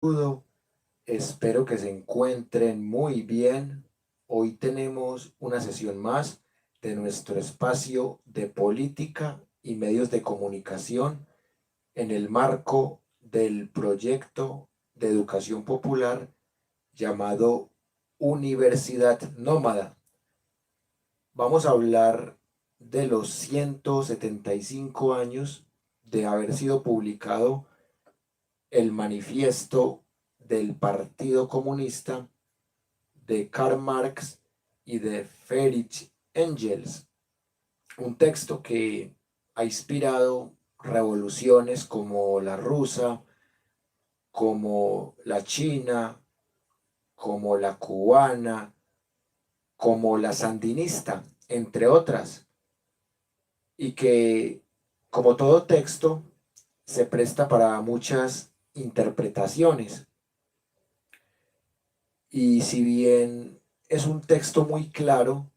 Saludo, espero que se encuentren muy bien. Hoy tenemos una sesión más de nuestro espacio de política y medios de comunicación en el marco del proyecto de educación popular llamado Universidad Nómada. Vamos a hablar de los 175 años de haber sido publicado el manifiesto del Partido Comunista de Karl Marx y de Friedrich Engels, un texto que ha inspirado revoluciones como la rusa, como la china, como la cubana, como la sandinista, entre otras, y que, como todo texto, se presta para muchas interpretaciones. Y si bien es un texto muy claro,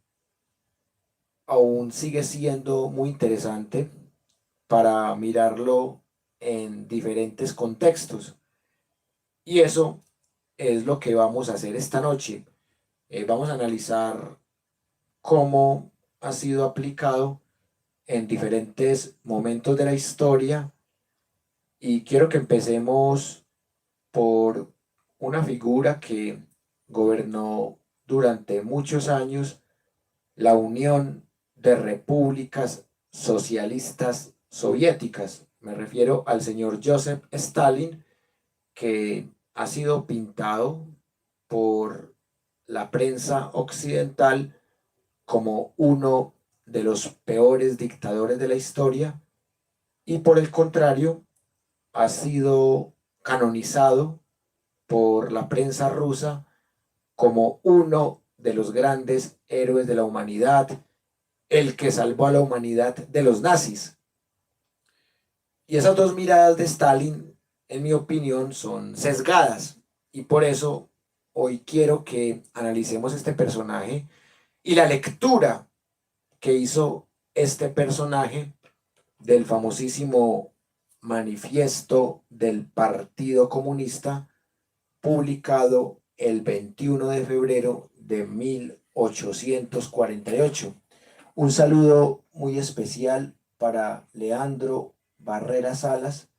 aún sigue siendo muy interesante para mirarlo en diferentes contextos. Y eso es lo que vamos a hacer esta noche. Vamos a analizar cómo ha sido aplicado en diferentes momentos de la historia y quiero que empecemos por una figura que gobernó durante muchos años la Unión de Repúblicas Socialistas Soviéticas. Me refiero al señor Joseph Stalin, que ha sido pintado por la prensa occidental como uno de los peores dictadores de la historia y por el contrario ha sido canonizado por la prensa rusa como uno de los grandes héroes de la humanidad, el que salvó a la humanidad de los nazis. Y esas dos miradas de Stalin, en mi opinión, son sesgadas. Y por eso hoy quiero que analicemos este personaje y la lectura que hizo este personaje del famosísimo manifiesto del Partido Comunista, publicado el 21 de febrero de 1848. Un saludo muy especial para Leandro Barrera Salas.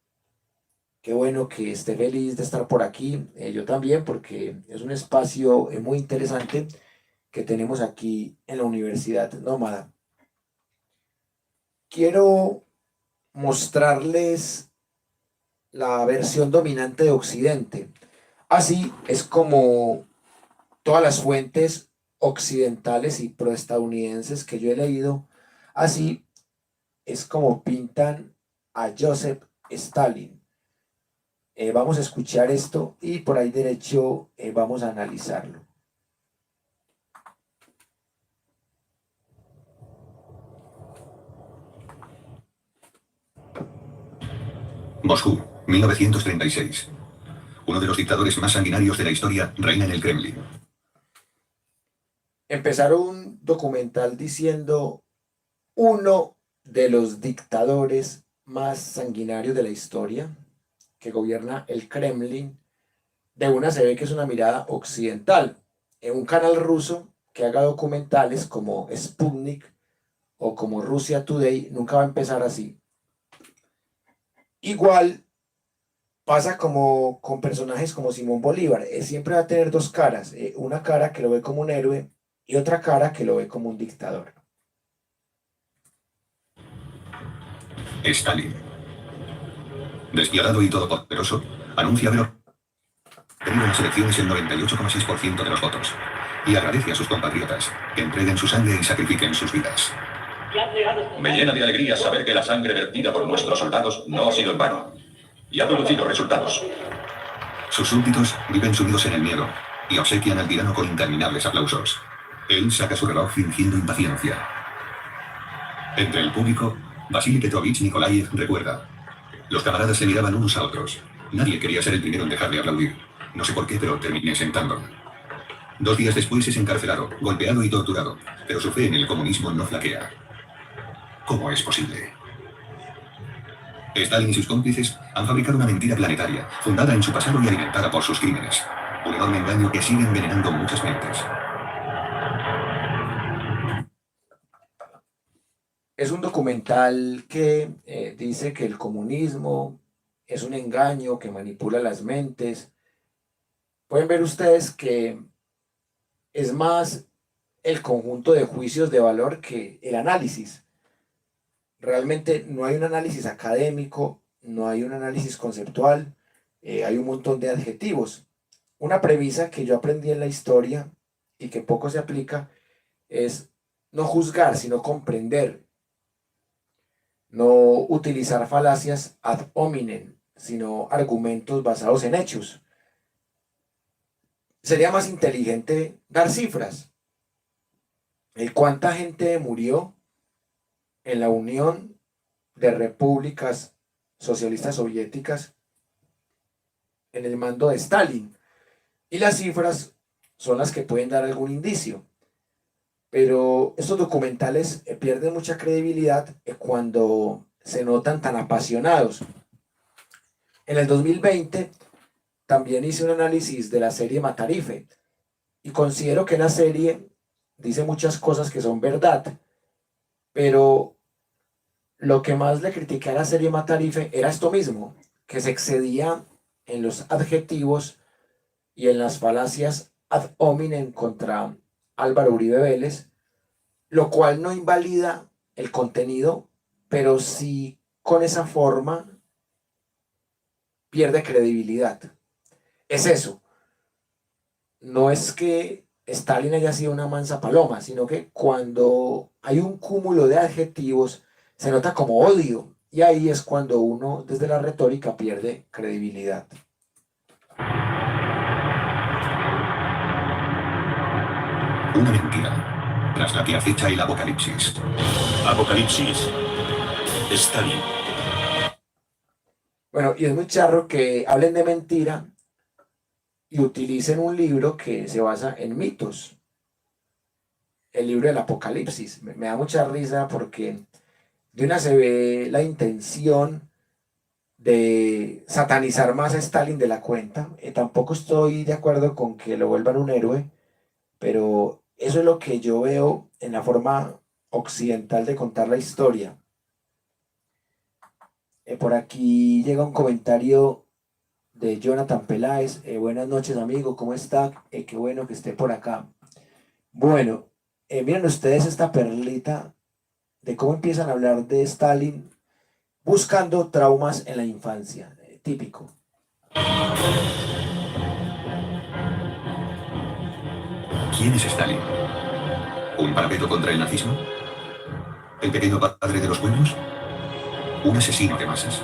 Qué bueno que esté feliz de estar por aquí. Yo también, porque es un espacio muy interesante que tenemos aquí en la Universidad Nómada. Quiero mostrarles la versión dominante de Occidente. Así es como todas las fuentes occidentales y proestadounidenses que yo he leído, así es como pintan a Joseph Stalin. Vamos a escuchar esto y por ahí derecho vamos a analizarlo. Moscú, 1936. Uno de los dictadores más sanguinarios de la historia reina en el Kremlin. Empezaron un documental diciendo uno de los dictadores más sanguinarios de la historia que gobierna el Kremlin. De una se ve que es una mirada occidental. En un canal ruso que haga documentales como Sputnik o como Russia Today nunca va a empezar así. Igual pasa como con personajes como Simón Bolívar. Siempre va a tener dos caras. Una cara que lo ve como un héroe y otra cara que lo ve como un dictador. Stalin. Despiadado y todopoderoso, anuncia haber obtenido en las elecciones el 98,6% de los votos. Y agradece a sus compatriotas que entreguen su sangre y sacrifiquen sus vidas. Me llena de alegría saber que la sangre vertida por nuestros soldados no ha sido en vano y ha producido resultados. Sus súbditos viven sumidos en el miedo y obsequian al tirano con interminables aplausos. Él saca su reloj fingiendo impaciencia. Entre el público, Vasily Petrovich Nikolaev recuerda. Los camaradas se miraban unos a otros. Nadie quería ser el primero en dejar de aplaudir. No sé por qué, pero terminé sentando. 2 días después es encarcelado, golpeado y torturado, pero su fe en el comunismo no flaquea. ¿Cómo es posible? Stalin y sus cómplices han fabricado una mentira planetaria, fundada en su pasado y alimentada por sus crímenes. Un enorme engaño que sigue envenenando muchas mentes. Es un documental que dice que el comunismo es un engaño que manipula las mentes. Pueden ver ustedes que es más el conjunto de juicios de valor que el análisis. Realmente no hay un análisis académico, no hay un análisis conceptual, hay un montón de adjetivos. Una premisa que yo aprendí en la historia y que poco se aplica es no juzgar, sino comprender. No utilizar falacias ad hominem, sino argumentos basados en hechos. Sería más inteligente dar cifras. ¿Cuánta gente murió en la Unión de Repúblicas Socialistas Soviéticas en el mando de Stalin? Y las cifras son las que pueden dar algún indicio. Pero estos documentales pierden mucha credibilidad cuando se notan tan apasionados. En el 2020 también hice un análisis de la serie Matarife y considero que la serie dice muchas cosas que son verdad, pero lo que más le critiqué a la serie Matarife era esto mismo, que se excedía en los adjetivos y en las falacias ad hominem contra Álvaro Uribe Vélez, lo cual no invalida el contenido, pero sí con esa forma pierde credibilidad. Es eso. No es que Stalin haya sido una mansa paloma, sino que cuando hay un cúmulo de adjetivos se nota como odio, y ahí es cuando uno desde la retórica pierde credibilidad. Una mentira, tras la que acecha el apocalipsis. Apocalipsis. Stalin. Bueno, y es muy charro que hablen de mentira y utilicen un libro que se basa en mitos. El libro del Apocalipsis. Me da mucha risa porque de una se ve la intención de satanizar más a Stalin de la cuenta. Tampoco estoy de acuerdo con que lo vuelvan un héroe, pero eso es lo que yo veo en la forma occidental de contar la historia. Por aquí llega un comentario de Jonathan Peláez. Buenas noches, amigo, ¿cómo está? Qué bueno que esté por acá. Bueno, miren ustedes esta perlita de cómo empiezan a hablar de Stalin buscando traumas en la infancia. Típico. ¿Quién es Stalin? ¿Un parapeto contra el nazismo? ¿El pequeño padre de los pueblos? ¿Un asesino de masas?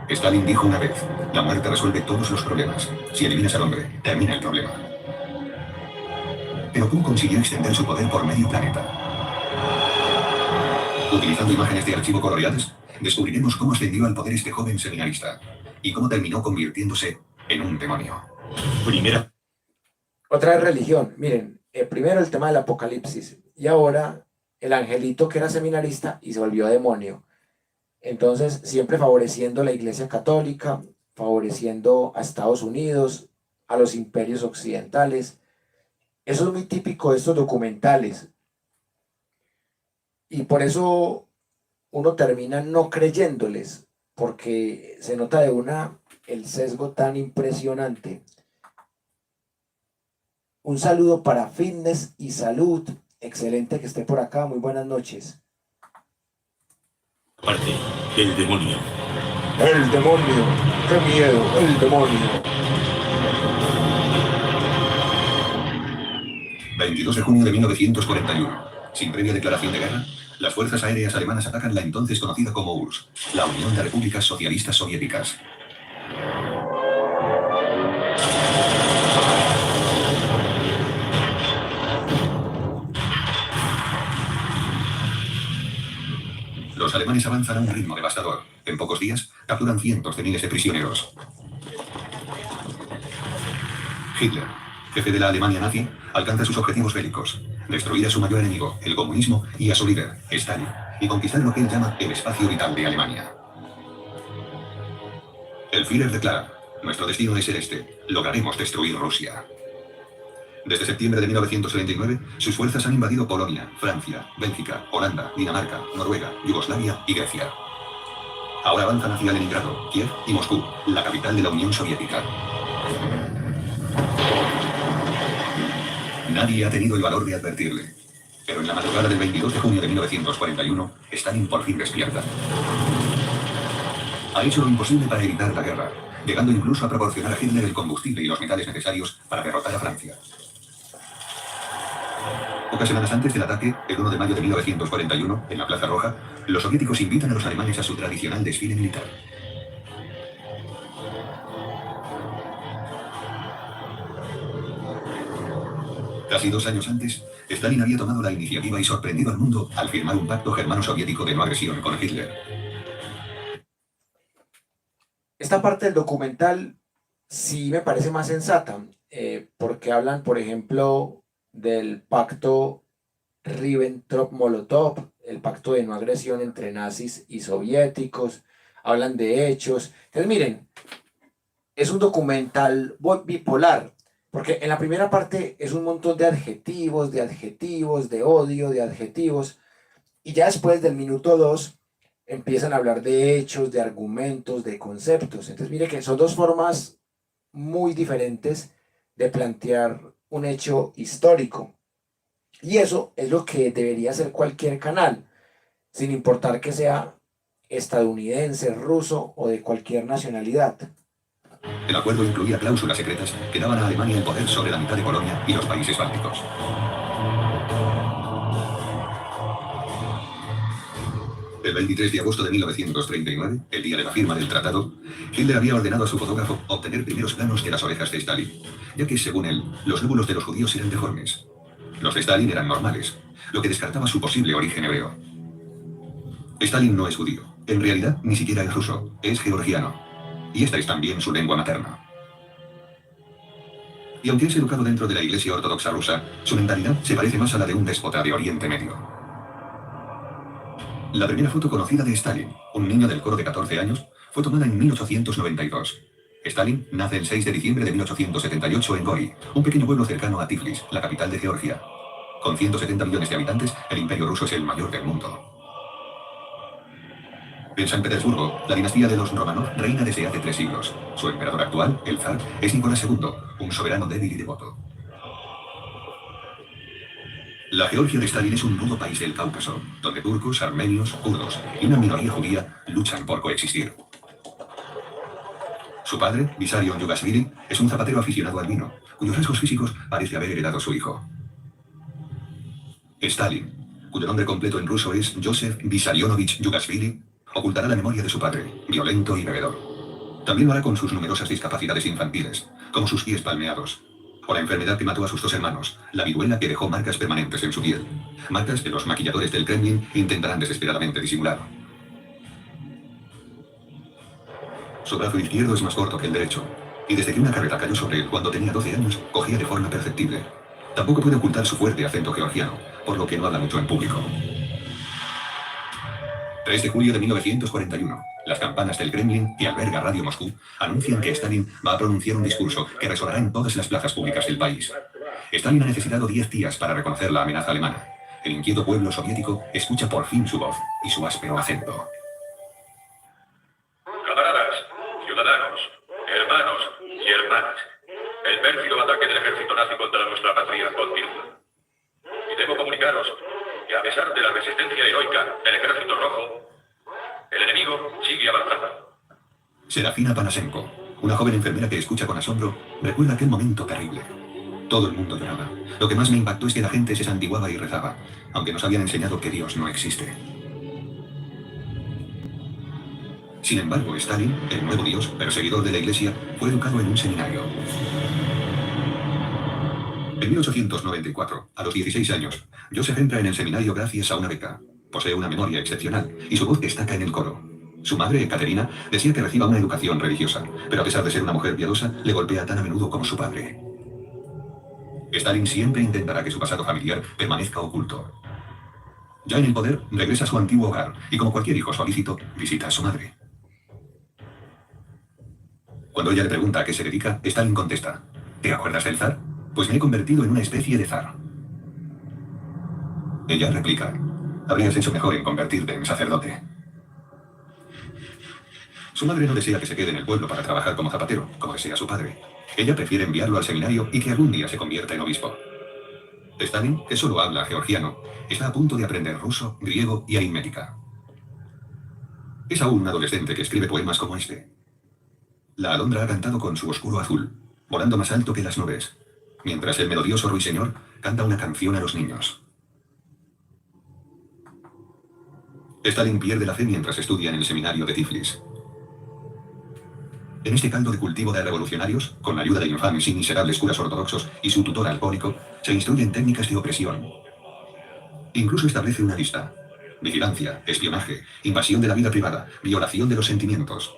Stalin dijo una vez, la muerte resuelve todos los problemas. Si eliminas al hombre, termina el problema. Pero ¿cómo consiguió extender su poder por medio planeta? Utilizando imágenes de archivo coloreadas, descubriremos cómo ascendió al poder este joven seminarista y cómo terminó convirtiéndose en un demonio. Primera. Otra vez religión. Miren, primero el tema del apocalipsis y ahora el angelito que era seminarista y se volvió demonio. Entonces, siempre favoreciendo a la Iglesia Católica, favoreciendo a Estados Unidos, a los imperios occidentales. Eso es muy típico de estos documentales. Y por eso uno termina no creyéndoles, porque se nota de una el sesgo tan impresionante. Un saludo para Fitness y Salud. Excelente que esté por acá. Muy buenas noches. Parte. El demonio. El demonio. ¡Qué miedo! El demonio. 22 de junio de 1941. Sin previa declaración de guerra, las fuerzas aéreas alemanas atacan la entonces conocida como URSS, la Unión de Repúblicas Socialistas Soviéticas. Los alemanes avanzan a un ritmo devastador. En pocos días, capturan cientos de miles de prisioneros. Hitler, jefe de la Alemania nazi, alcanza sus objetivos bélicos: destruir a su mayor enemigo, el comunismo, y a su líder, Stalin, y conquistar lo que él llama el espacio vital de Alemania. El Führer declara: nuestro destino es el este. Lograremos destruir Rusia. Desde septiembre de 1939, sus fuerzas han invadido Polonia, Francia, Bélgica, Holanda, Dinamarca, Noruega, Yugoslavia y Grecia. Ahora avanzan hacia Leningrado, Kiev y Moscú, la capital de la Unión Soviética. Nadie ha tenido el valor de advertirle. Pero en la madrugada del 22 de junio de 1941, Stalin por fin despierta. Ha hecho lo imposible para evitar la guerra, llegando incluso a proporcionar a Hitler el combustible y los metales necesarios para derrotar a Francia. Pocas semanas antes del ataque, el 1 de mayo de 1941, en la Plaza Roja, los soviéticos invitan a los alemanes a su tradicional desfile militar. Casi 2 años antes, Stalin había tomado la iniciativa y sorprendido al mundo al firmar un pacto germano-soviético de no agresión con Hitler. Esta parte del documental sí me parece más sensata, porque hablan, por ejemplo, del pacto Ribbentrop-Molotov, el pacto de no agresión entre nazis y soviéticos, hablan de hechos. Entonces, miren, es un documental bipolar, porque en la primera parte es un montón de adjetivos, de odio, de adjetivos, y ya después del minuto 2 empiezan a hablar de hechos, de argumentos, de conceptos. Entonces, mire que son dos formas muy diferentes de plantear un hecho histórico. Y eso es lo que debería hacer cualquier canal, sin importar que sea estadounidense, ruso o de cualquier nacionalidad. El acuerdo incluía cláusulas secretas que daban a Alemania el poder sobre la mitad de Polonia y los países bálticos. El 23 de agosto de 1939, el día de la firma del tratado, Hitler había ordenado a su fotógrafo obtener primeros planos de las orejas de Stalin, ya que, según él, los lóbulos de los judíos eran deformes. Los de Stalin eran normales, lo que descartaba su posible origen hebreo. Stalin no es judío. En realidad, ni siquiera es ruso, es georgiano. Y esta es también su lengua materna. Y aunque es educado dentro de la Iglesia Ortodoxa rusa, su mentalidad se parece más a la de un déspota de Oriente Medio. La primera foto conocida de Stalin, un niño del coro de 14 años, fue tomada en 1892. Stalin nace el 6 de diciembre de 1878 en Gori, un pequeño pueblo cercano a Tiflis, la capital de Georgia. Con 170 millones de habitantes, el Imperio ruso es el mayor del mundo. En San Petersburgo, la dinastía de los Romanov reina desde hace 3 siglos. Su emperador actual, el zar, es Nicolás II, un soberano débil y devoto. La Georgia de Stalin es un rudo país del Cáucaso, donde turcos, armenios, kurdos y una minoría judía luchan por coexistir. Su padre, Vissarion Yugashvili, es un zapatero aficionado al vino, cuyos rasgos físicos parece haber heredado su hijo. Stalin, cuyo nombre completo en ruso es Joseph Vissarionovich Yugashvili, ocultará la memoria de su padre, violento y bebedor. También lo hará con sus numerosas discapacidades infantiles, como sus pies palmeados, o la enfermedad que mató a sus 2 hermanos, la viruela que dejó marcas permanentes en su piel, marcas que los maquilladores del Kremlin intentarán desesperadamente disimular. Su brazo izquierdo es más corto que el derecho, y desde que una carreta cayó sobre él cuando tenía 12 años, cogía de forma perceptible. Tampoco puede ocultar su fuerte acento georgiano, por lo que no habla mucho en público. 3 de julio de 1941. Las campanas del Kremlin y alberga Radio Moscú anuncian que Stalin va a pronunciar un discurso que resonará en todas las plazas públicas del país. Stalin ha necesitado 10 días para reconocer la amenaza alemana. El inquieto pueblo soviético escucha por fin su voz y su áspero acento. Camaradas, ciudadanos, hermanos y hermanas, el pérfido ataque del ejército nazi contra nuestra patria continúa. Y debo comunicaros que a pesar de la resistencia heroica del ejército rojo, el enemigo sigue avanzando. Serafina Panasenko, una joven enfermera que escucha con asombro, recuerda aquel momento terrible. Todo el mundo lloraba. Lo que más me impactó es que la gente se santiguaba y rezaba, aunque nos habían enseñado que Dios no existe. Sin embargo, Stalin, el nuevo Dios, perseguidor de la Iglesia, fue educado en un seminario. En 1894, a los 16 años, Joseph entra en el seminario gracias a una beca. Posee una memoria excepcional y su voz destaca en el coro. Su madre, Ekaterina, desea que reciba una educación religiosa, pero a pesar de ser una mujer piadosa, le golpea tan a menudo como su padre. Stalin siempre intentará que su pasado familiar permanezca oculto. Ya en el poder, regresa a su antiguo hogar y, como cualquier hijo solícito, visita a su madre. Cuando ella le pregunta a qué se dedica, Stalin contesta: ¿te acuerdas del zar? Pues me he convertido en una especie de zar. Ella replica: habrías hecho mejor en convertirte en sacerdote. Su madre no desea que se quede en el pueblo para trabajar como zapatero, como desea su padre. Ella prefiere enviarlo al seminario y que algún día se convierta en obispo. Stalin, que solo habla georgiano, está a punto de aprender ruso, griego y aritmética. Es aún un adolescente que escribe poemas como este. La alondra ha cantado con su oscuro azul, volando más alto que las nubes, mientras el melodioso ruiseñor canta una canción a los niños. Stalin pierde la fe mientras estudia en el seminario de Tiflis. En este caldo de cultivo de revolucionarios, con la ayuda de infames y miserables curas ortodoxos y su tutor alcohólico, se instruyen técnicas de opresión. Incluso establece una lista: vigilancia, espionaje, invasión de la vida privada, violación de los sentimientos.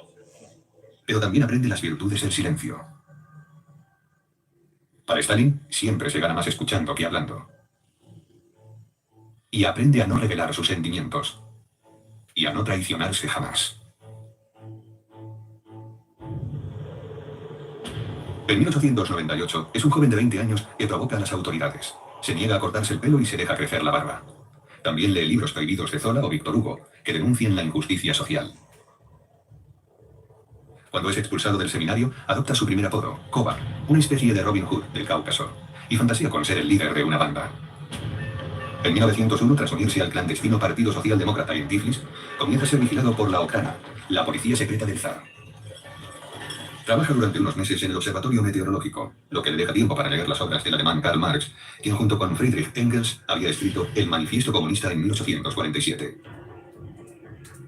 Pero también aprende las virtudes del silencio. Para Stalin, siempre se gana más escuchando que hablando. Y aprende a no revelar sus sentimientos. Y a no traicionarse jamás. En 1898, es un joven de 20 años que provoca a las autoridades. Se niega a cortarse el pelo y se deja crecer la barba. También lee libros prohibidos de Zola o Víctor Hugo, que denuncian la injusticia social. Cuando es expulsado del seminario, adopta su primer apodo, Koba, una especie de Robin Hood del Cáucaso, y fantasea con ser el líder de una banda. En 1901, tras unirse al clandestino Partido Socialdemócrata en Tiflis, comienza a ser vigilado por la Okhrana, la policía secreta del zar. Trabaja durante unos meses en el Observatorio Meteorológico, lo que le deja tiempo para leer las obras del alemán Karl Marx, quien junto con Friedrich Engels había escrito El Manifiesto Comunista en 1847.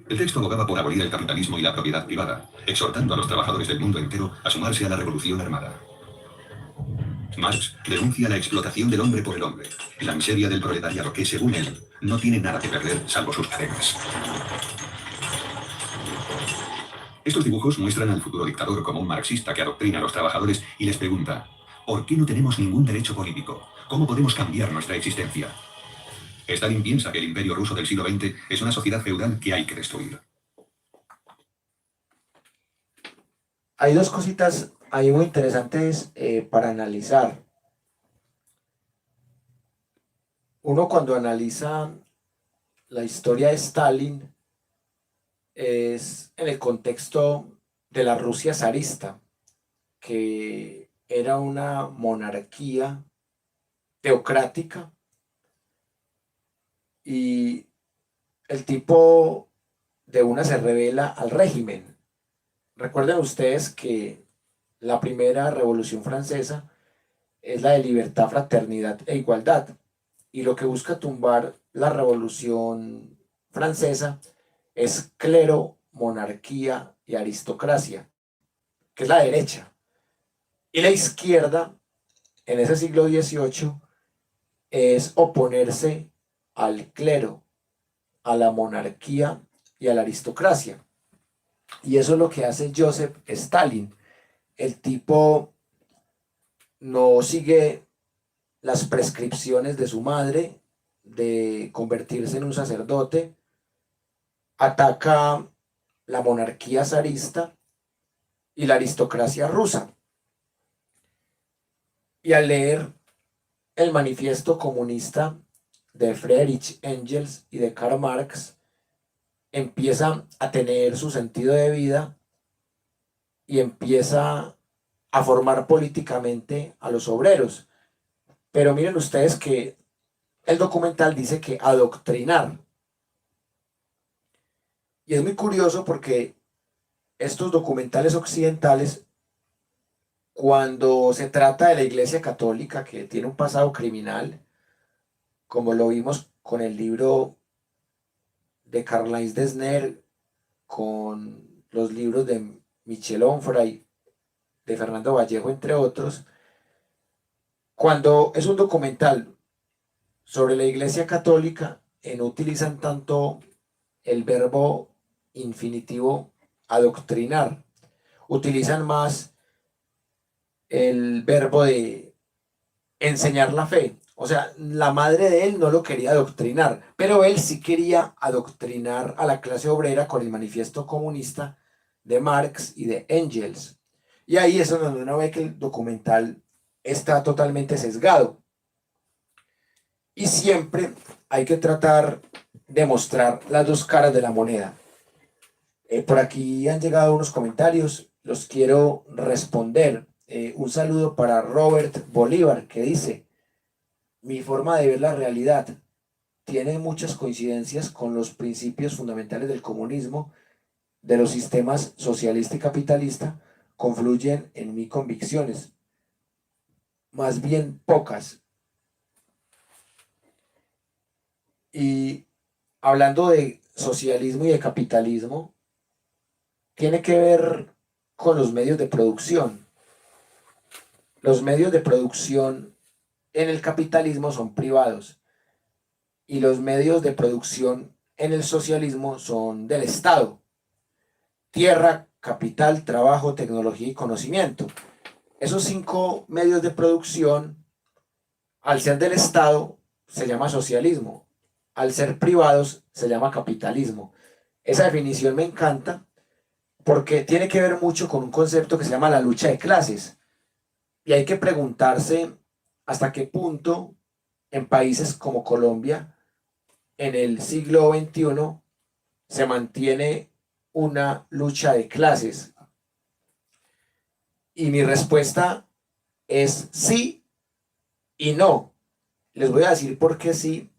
El texto abogaba por abolir el capitalismo y la propiedad privada, exhortando a los trabajadores del mundo entero a sumarse a la revolución armada. Marx denuncia la explotación del hombre por el hombre, la miseria del proletariado que, según él, no tiene nada que perder salvo sus cadenas. Estos dibujos muestran al futuro dictador como un marxista que adoctrina a los trabajadores y les pregunta: ¿por qué no tenemos ningún derecho político? ¿Cómo podemos cambiar nuestra existencia? Stalin piensa que el imperio ruso del siglo XX es una sociedad feudal que hay que destruir. Hay dos cositas ahí muy interesantes para analizar. Uno, cuando analiza la historia de Stalin, es en el contexto de la Rusia zarista, que era una monarquía teocrática, y el tipo de una se revela al régimen. Recuerden ustedes que la primera revolución francesa es la de libertad, fraternidad e igualdad, y lo que busca tumbar la revolución francesa es clero, monarquía y aristocracia, que es la derecha. Y la izquierda, en ese siglo XVIII, es oponerse al clero, a la monarquía y a la aristocracia. Y eso es lo que hace Joseph Stalin. El tipo no sigue las prescripciones de su madre de convertirse en un sacerdote, ataca la monarquía zarista y la aristocracia rusa. Y al leer el manifiesto comunista de Friedrich Engels y de Karl Marx, empieza a tener su sentido de vida y empieza a formar políticamente a los obreros. Pero miren ustedes que el documental dice que adoctrinar. Y es muy curioso porque estos documentales occidentales, cuando se trata de la Iglesia Católica, que tiene un pasado criminal, como lo vimos con el libro de Karl-Heinz Dessner, con los libros de Michel Onfray, de Fernando Vallejo, entre otros, cuando es un documental sobre la Iglesia Católica, no utilizan tanto el verbo infinitivo adoctrinar, utilizan más el verbo de enseñar la fe. O sea, la madre de él no lo quería adoctrinar, pero él sí quería adoctrinar a la clase obrera con el manifiesto comunista de Marx y de Engels. Y ahí es donde uno ve que el documental está totalmente sesgado. Y siempre hay que tratar de mostrar las dos caras de la moneda. Por aquí han llegado unos comentarios, los quiero responder. Un saludo para Robert Bolívar, que dice: mi forma de ver la realidad tiene muchas coincidencias con los principios fundamentales del comunismo, de los sistemas socialista y capitalista, confluyen en mis convicciones, más bien pocas. Y hablando de socialismo y de capitalismo, tiene que ver con los medios de producción. Los medios de producción en el capitalismo son privados y los medios de producción en el socialismo son del Estado. Tierra, capital, trabajo, tecnología y conocimiento. Esos 5 medios de producción, al ser del Estado, se llama socialismo. Al ser privados, se llama capitalismo. Esa definición me encanta porque tiene que ver mucho con un concepto que se llama la lucha de clases. Y hay que preguntarse hasta qué punto en países como Colombia, en el siglo XXI, se mantiene una lucha de clases. Y mi respuesta es sí y no. Les voy a decir por qué sí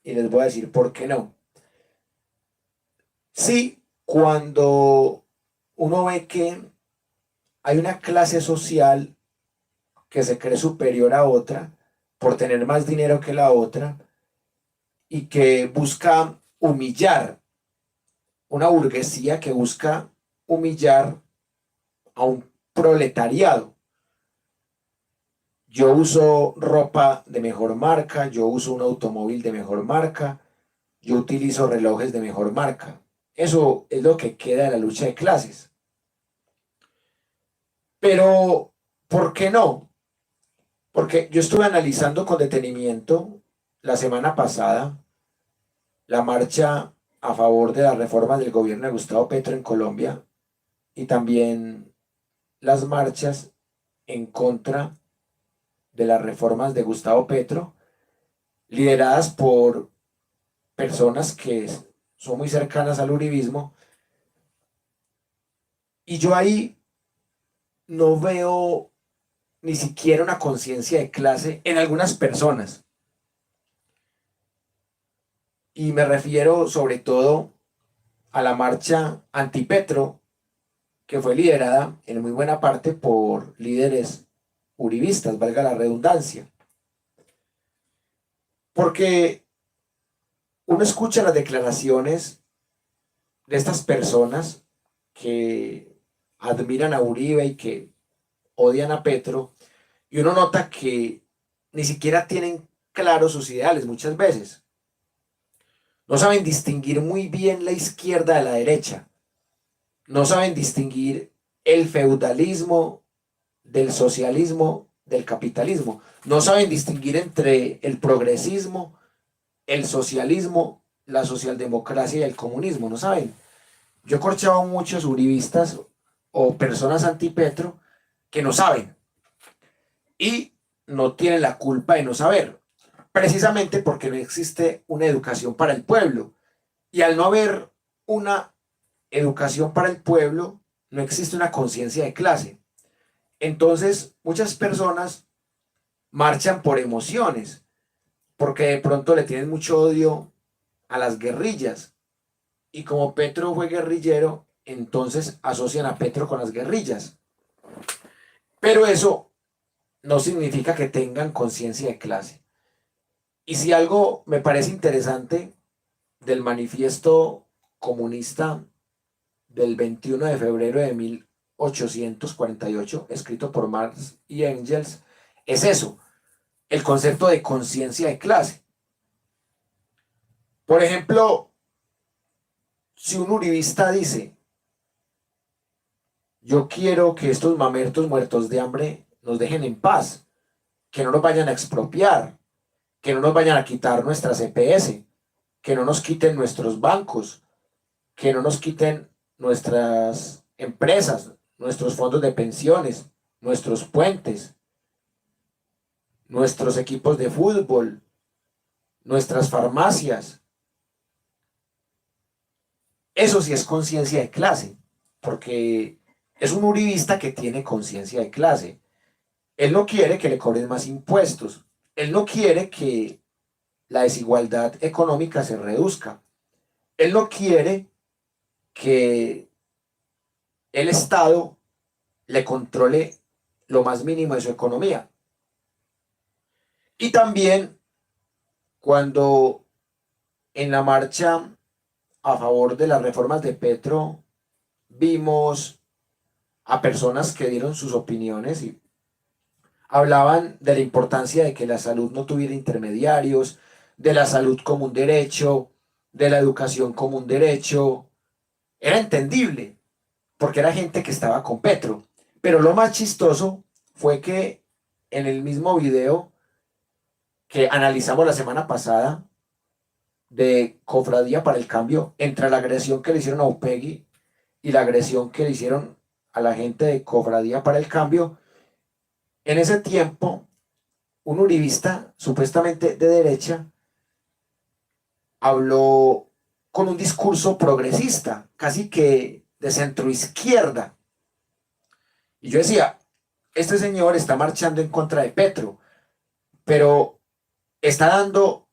y les voy a decir por qué no. Sí, cuando uno ve que hay una clase social que se cree superior a otra por tener más dinero que la otra y que busca humillar, una burguesía que busca humillar a un proletariado. Yo uso ropa de mejor marca, yo uso un automóvil de mejor marca, yo utilizo relojes de mejor marca. Eso es lo que queda de la lucha de clases. Pero, ¿por qué no? Porque yo estuve analizando con detenimiento la semana pasada la marcha a favor de las reformas del gobierno de Gustavo Petro en Colombia y también las marchas en contra de las reformas de Gustavo Petro, lideradas por personas que son muy cercanas al uribismo. Y yo ahí no veo ni siquiera una conciencia de clase en algunas personas. Y me refiero sobre todo a la marcha antipetro, que fue liderada en muy buena parte por líderes uribistas, valga la redundancia. Porque uno escucha las declaraciones de estas personas que admiran a Uribe y que odian a Petro, y uno nota que ni siquiera tienen claros sus ideales muchas veces. No saben distinguir muy bien la izquierda de la derecha. No saben distinguir el feudalismo del socialismo del capitalismo. No saben distinguir entre el progresismo, el socialismo, la socialdemocracia y el comunismo. No saben. Yo he corchado muchos uribistas o personas antipetro que no saben y no tienen la culpa de no saber, precisamente porque no existe una educación para el pueblo, y al no haber una educación para el pueblo no existe una conciencia de clase. Entonces muchas personas marchan por emociones, porque de pronto le tienen mucho odio a las guerrillas, y como Petro fue guerrillero, entonces asocian a Petro con las guerrillas. Pero eso no significa que tengan conciencia de clase. Y si algo me parece interesante del manifiesto comunista del 21 de febrero de 1848, escrito por Marx y Engels, es eso, el concepto de conciencia de clase. Por ejemplo, si un uribista dice: yo quiero que estos mamertos muertos de hambre nos dejen en paz, que no nos vayan a expropiar, que no nos vayan a quitar nuestras EPS, que no nos quiten nuestros bancos, que no nos quiten nuestras empresas, nuestros fondos de pensiones, nuestros puentes, nuestros equipos de fútbol, nuestras farmacias. Eso sí es conciencia de clase, porque es un uribista que tiene conciencia de clase. Él no quiere que le cobren más impuestos. Él no quiere que la desigualdad económica se reduzca. Él no quiere que el Estado le controle lo más mínimo de su economía. Y también cuando en la marcha a favor de las reformas de Petro vimos a personas que dieron sus opiniones y hablaban de la importancia de que la salud no tuviera intermediarios, de la salud como un derecho, de la educación como un derecho. Era entendible, porque era gente que estaba con Petro. Pero lo más chistoso fue que en el mismo video que analizamos la semana pasada de Cofradía para el Cambio, entre la agresión que le hicieron a Upegui y la agresión que le hicieron a la gente de Cofradía para el Cambio, en ese tiempo un uribista supuestamente de derecha habló con un discurso progresista, casi que de centroizquierda. Y yo decía, este señor está marchando en contra de Petro, pero está dando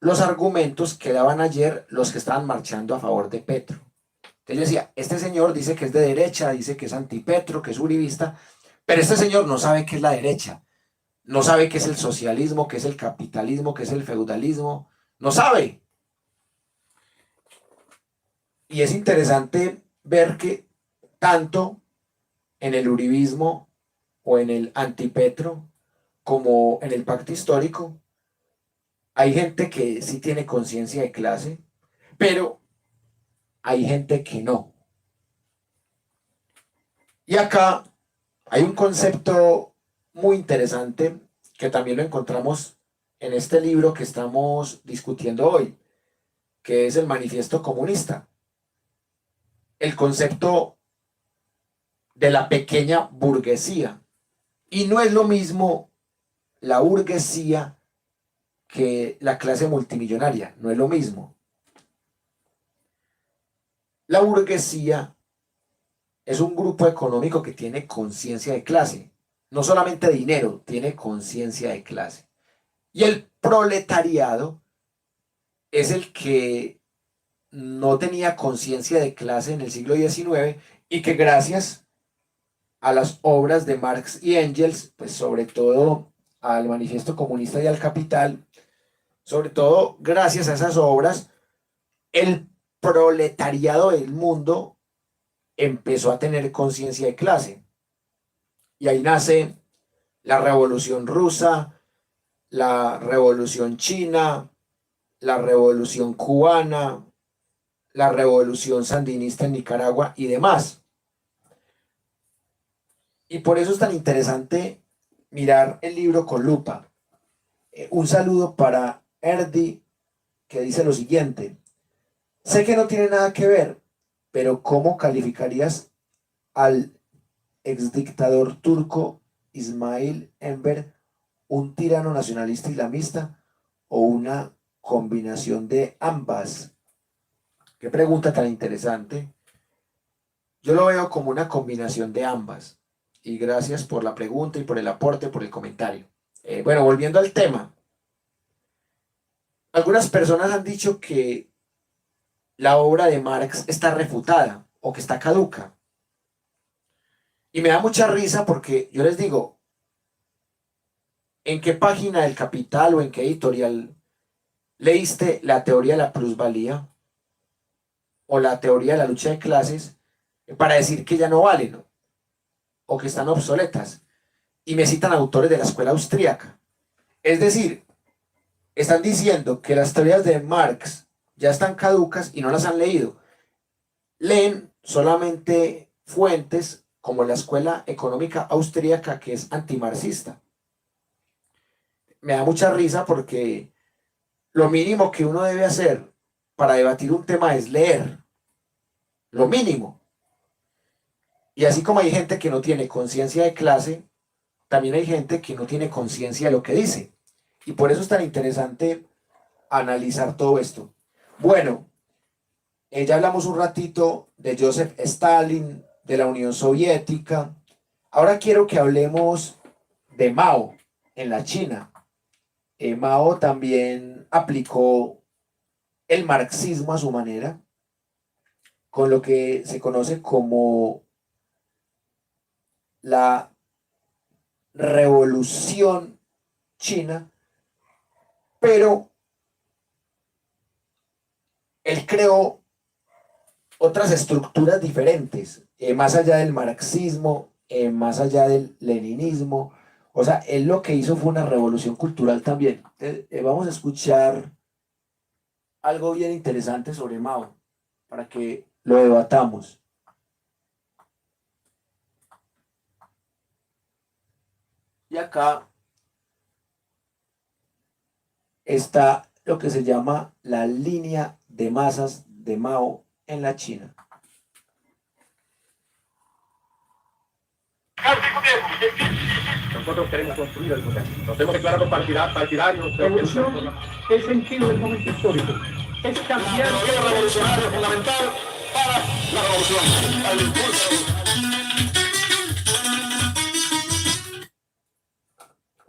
los argumentos que daban ayer los que estaban marchando a favor de Petro. Entonces yo decía, este señor dice que es de derecha, dice que es antipetro, que es uribista, pero este señor no sabe qué es la derecha, no sabe qué es el socialismo, qué es el capitalismo, qué es el feudalismo, no sabe. Y es interesante ver que tanto en el uribismo o en el antipetro como en el pacto histórico hay gente que sí tiene conciencia de clase, pero hay gente que no. Y acá hay un concepto muy interesante que también lo encontramos en este libro que estamos discutiendo hoy, que es el Manifiesto Comunista. El concepto de la pequeña burguesía. Y no es lo mismo la burguesía que la clase multimillonaria, no es lo mismo. La burguesía es un grupo económico que tiene conciencia de clase, no solamente de dinero, tiene conciencia de clase. Y el proletariado es el que no tenía conciencia de clase en el siglo XIX y que gracias a las obras de Marx y Engels, pues sobre todo al Manifiesto Comunista y al Capital, sobre todo gracias a esas obras, el proletariado del mundo empezó a tener conciencia de clase. Y ahí nace la Revolución Rusa, la Revolución China, la Revolución Cubana, la Revolución Sandinista en Nicaragua y demás. Y por eso es tan interesante mirar el libro con lupa. Un saludo para Erdi, que dice lo siguiente: sé que no tiene nada que ver, pero ¿cómo calificarías al exdictador turco Ismail Enver, un tirano nacionalista islamista o una combinación de ambas? Qué pregunta tan interesante. Yo lo veo como una combinación de ambas. Y gracias por la pregunta y por el aporte, por el comentario. Bueno, volviendo al tema. Algunas personas han dicho que la obra de Marx está refutada o que está caduca. Y me da mucha risa porque yo les digo, ¿en qué página del Capital o en qué editorial leíste la teoría de la plusvalía o la teoría de la lucha de clases para decir que ya no valen, ¿no? O que están obsoletas? Y me citan autores de la escuela austríaca. Es decir, están diciendo que las teorías de Marx ya están caducas y no las han leído. Leen solamente fuentes como la escuela económica austríaca, que es antimarxista. Me da mucha risa porque lo mínimo que uno debe hacer para debatir un tema es leer. Lo mínimo. Y así como hay gente que no tiene conciencia de clase, también hay gente que no tiene conciencia de lo que dice. Y por eso es tan interesante analizar todo esto. Bueno, ya hablamos un ratito de Joseph Stalin, de la Unión Soviética. Ahora quiero que hablemos de Mao en la China. Mao también aplicó el marxismo a su manera, con lo que se conoce como la revolución china, pero él creó otras estructuras diferentes, más allá del marxismo, más allá del leninismo. O sea, él lo que hizo fue una revolución cultural también. Vamos a escuchar algo bien interesante sobre Mao, para que lo debatamos. Y acá está lo que se llama la línea de masas de Mao en la China. Nosotros queremos construir el poder. Nos hemos declarado partidarios. La revolución es sentido del momento histórico. Es cambiar. El gobierno revolucionario es fundamental para la revolución, para el impulso.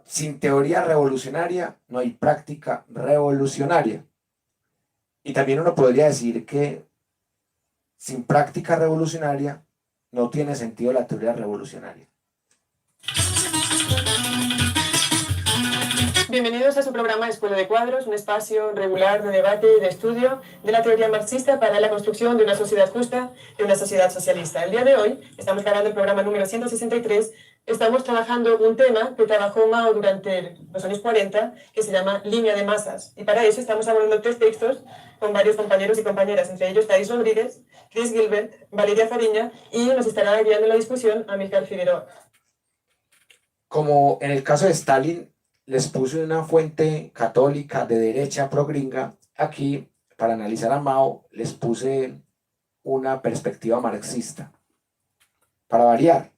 Sin teoría revolucionaria no hay práctica revolucionaria. Y también uno podría decir que sin práctica revolucionaria no tiene sentido la teoría revolucionaria. Bienvenidos a su programa Escuela de Cuadros, un espacio regular de debate y de estudio de la teoría marxista para la construcción de una sociedad justa, de una sociedad socialista. El día de hoy estamos grabando el programa número 163. Estamos trabajando un tema que trabajó Mao durante los años 40, que se llama línea de masas. Y para eso estamos abordando 3 textos con varios compañeros y compañeras, entre ellos Thais Rodríguez, Chris Gilbert, Valeria Fariña, y nos estará guiando en la discusión Amílcar Figueroa. Como en el caso de Stalin, les puse una fuente católica de derecha progringa. Aquí, para analizar a Mao, les puse una perspectiva marxista, para variar.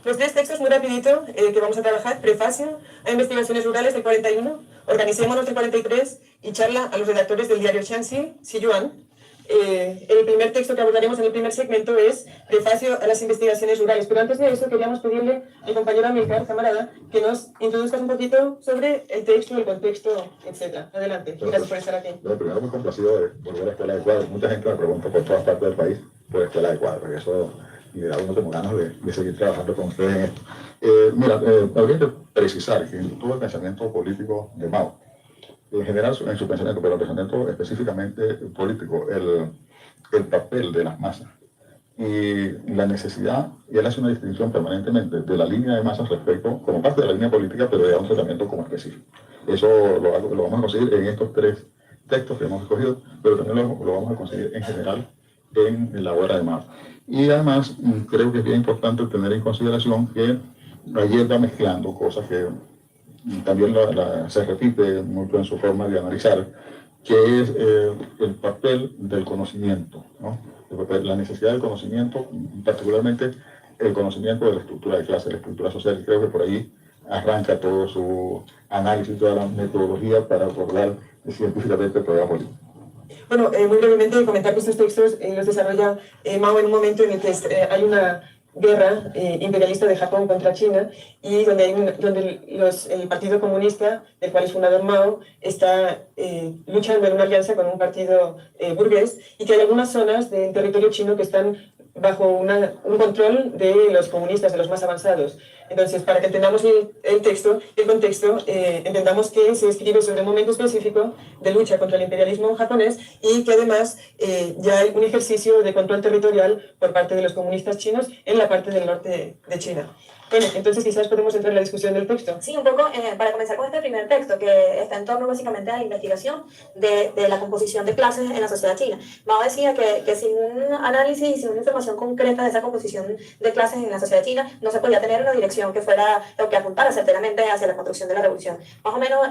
Los 3 textos muy rapidito que vamos a trabajar: prefacio a Investigaciones Rurales del 41, Organicémonos del 43 y charla a los redactores del diario Shanxi, Xiyuan. El primer texto que abordaremos en el primer segmento es prefacio a las investigaciones rurales, pero antes de eso queríamos pedirle al compañero Amílcar, camarada, que nos introduzcas un poquito sobre el texto, el contexto, etc. Adelante, gracias por estar aquí. Bueno, primero muy complacido de volver a Escuela de Cuadros. Mucha gente me pregunta por todas partes del país por Escuela de Cuadros, y eso me da uno como ganas de seguir trabajando con ustedes en esto. Mira, habría que precisar que en todo el pensamiento político de Mao, en general en su pensamiento, pero el pensamiento específicamente político, el papel de las masas y la necesidad, y él hace una distinción permanentemente de la línea de masas respecto, como parte de la línea política, pero de un tratamiento como específico. Eso lo vamos a conseguir en estos 3 textos que hemos escogido, pero también lo vamos a conseguir en general en la obra de Mao. Y además creo que es bien importante tener en consideración que ayer va mezclando cosas que también se repite mucho en su forma de analizar, que es el papel del conocimiento, ¿no? La necesidad del conocimiento, particularmente el conocimiento de la estructura de clase, la estructura social, y creo que por ahí arranca todo su análisis, toda la metodología para abordar científicamente el programa político. Bueno, muy brevemente comentar que estos textos los desarrolla Mao en un momento en el que hay una guerra imperialista de Japón contra China, y donde el Partido Comunista, del cual es fundador Mao, está luchando en una alianza con un partido burgués, y que hay algunas zonas del territorio chino que están bajo un control de los comunistas, de los más avanzados. Entonces, para que entendamos el texto, el contexto, entendamos que se escribe sobre un momento específico de lucha contra el imperialismo japonés, y que además ya hay un ejercicio de control territorial por parte de los comunistas chinos en la parte del norte de China. Bueno, entonces quizás podemos entrar en la discusión del texto. Sí, un poco para comenzar con este primer texto, que está en torno básicamente a la investigación de la composición de clases en la sociedad china. Mao decía que sin un análisis y sin una información concreta de esa composición de clases en la sociedad china, no se podía tener una dirección que fuera o que apuntara certeramente hacia la construcción de la revolución. Más o menos,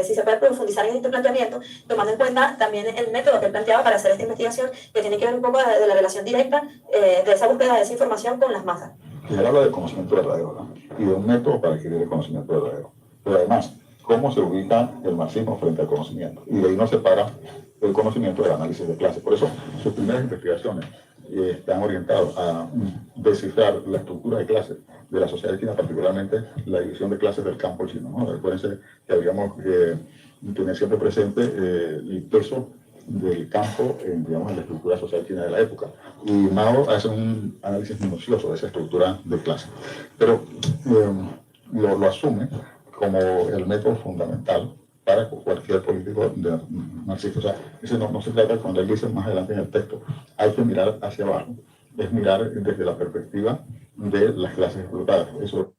si se puede profundizar en este planteamiento, tomando en cuenta también el método que él planteaba para hacer esta investigación, que tiene que ver un poco de la relación directa de esa búsqueda de esa información con las masas. Y él habla del conocimiento verdadero, ¿no? Y de un método para adquirir el conocimiento verdadero. Pero además, cómo se ubica el marxismo frente al conocimiento. Y de ahí no separa el conocimiento del análisis de clase. Por eso, sus primeras investigaciones están orientadas a descifrar la estructura de clases de la sociedad china, particularmente la división de clases del campo chino, ¿no? Recuérdense que habíamos tener siempre presente el peso del campo digamos, en la estructura social china de la época. Y Mao hace un análisis minucioso de esa estructura de clase. Pero lo asume como el método fundamental para cualquier político marxista. O sea, eso no se trata, cuando él dice más adelante en el texto, hay que mirar hacia abajo, es mirar desde la perspectiva de las clases explotadas. Eso.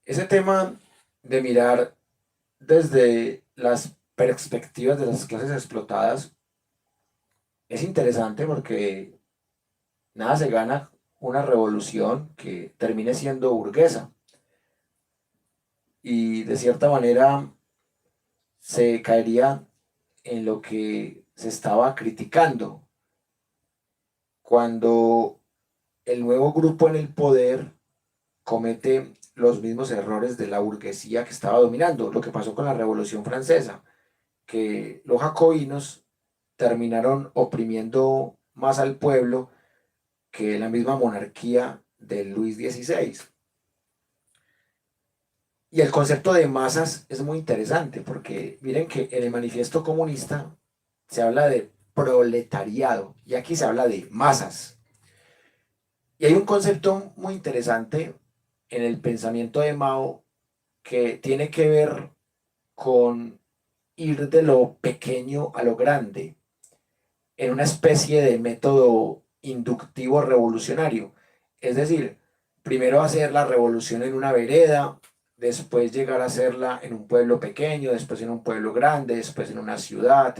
Ese tema de mirar desde las perspectivas de las clases explotadas es interesante porque nada se gana una revolución que termine siendo burguesa y de cierta manera se caería en lo que se estaba criticando cuando el nuevo grupo en el poder comete los mismos errores de la burguesía que estaba dominando, lo que pasó con la Revolución Francesa, que los jacobinos terminaron oprimiendo más al pueblo que la misma monarquía de Luis XVI. Y el concepto de masas es muy interesante porque miren que en el manifiesto comunista se habla de proletariado y aquí se habla de masas. Y hay un concepto muy interesante en el pensamiento de Mao que tiene que ver con ir de lo pequeño a lo grande en una especie de método inductivo revolucionario. Es decir, primero hacer la revolución en una vereda, después llegar a hacerla en un pueblo pequeño, después en un pueblo grande, después en una ciudad,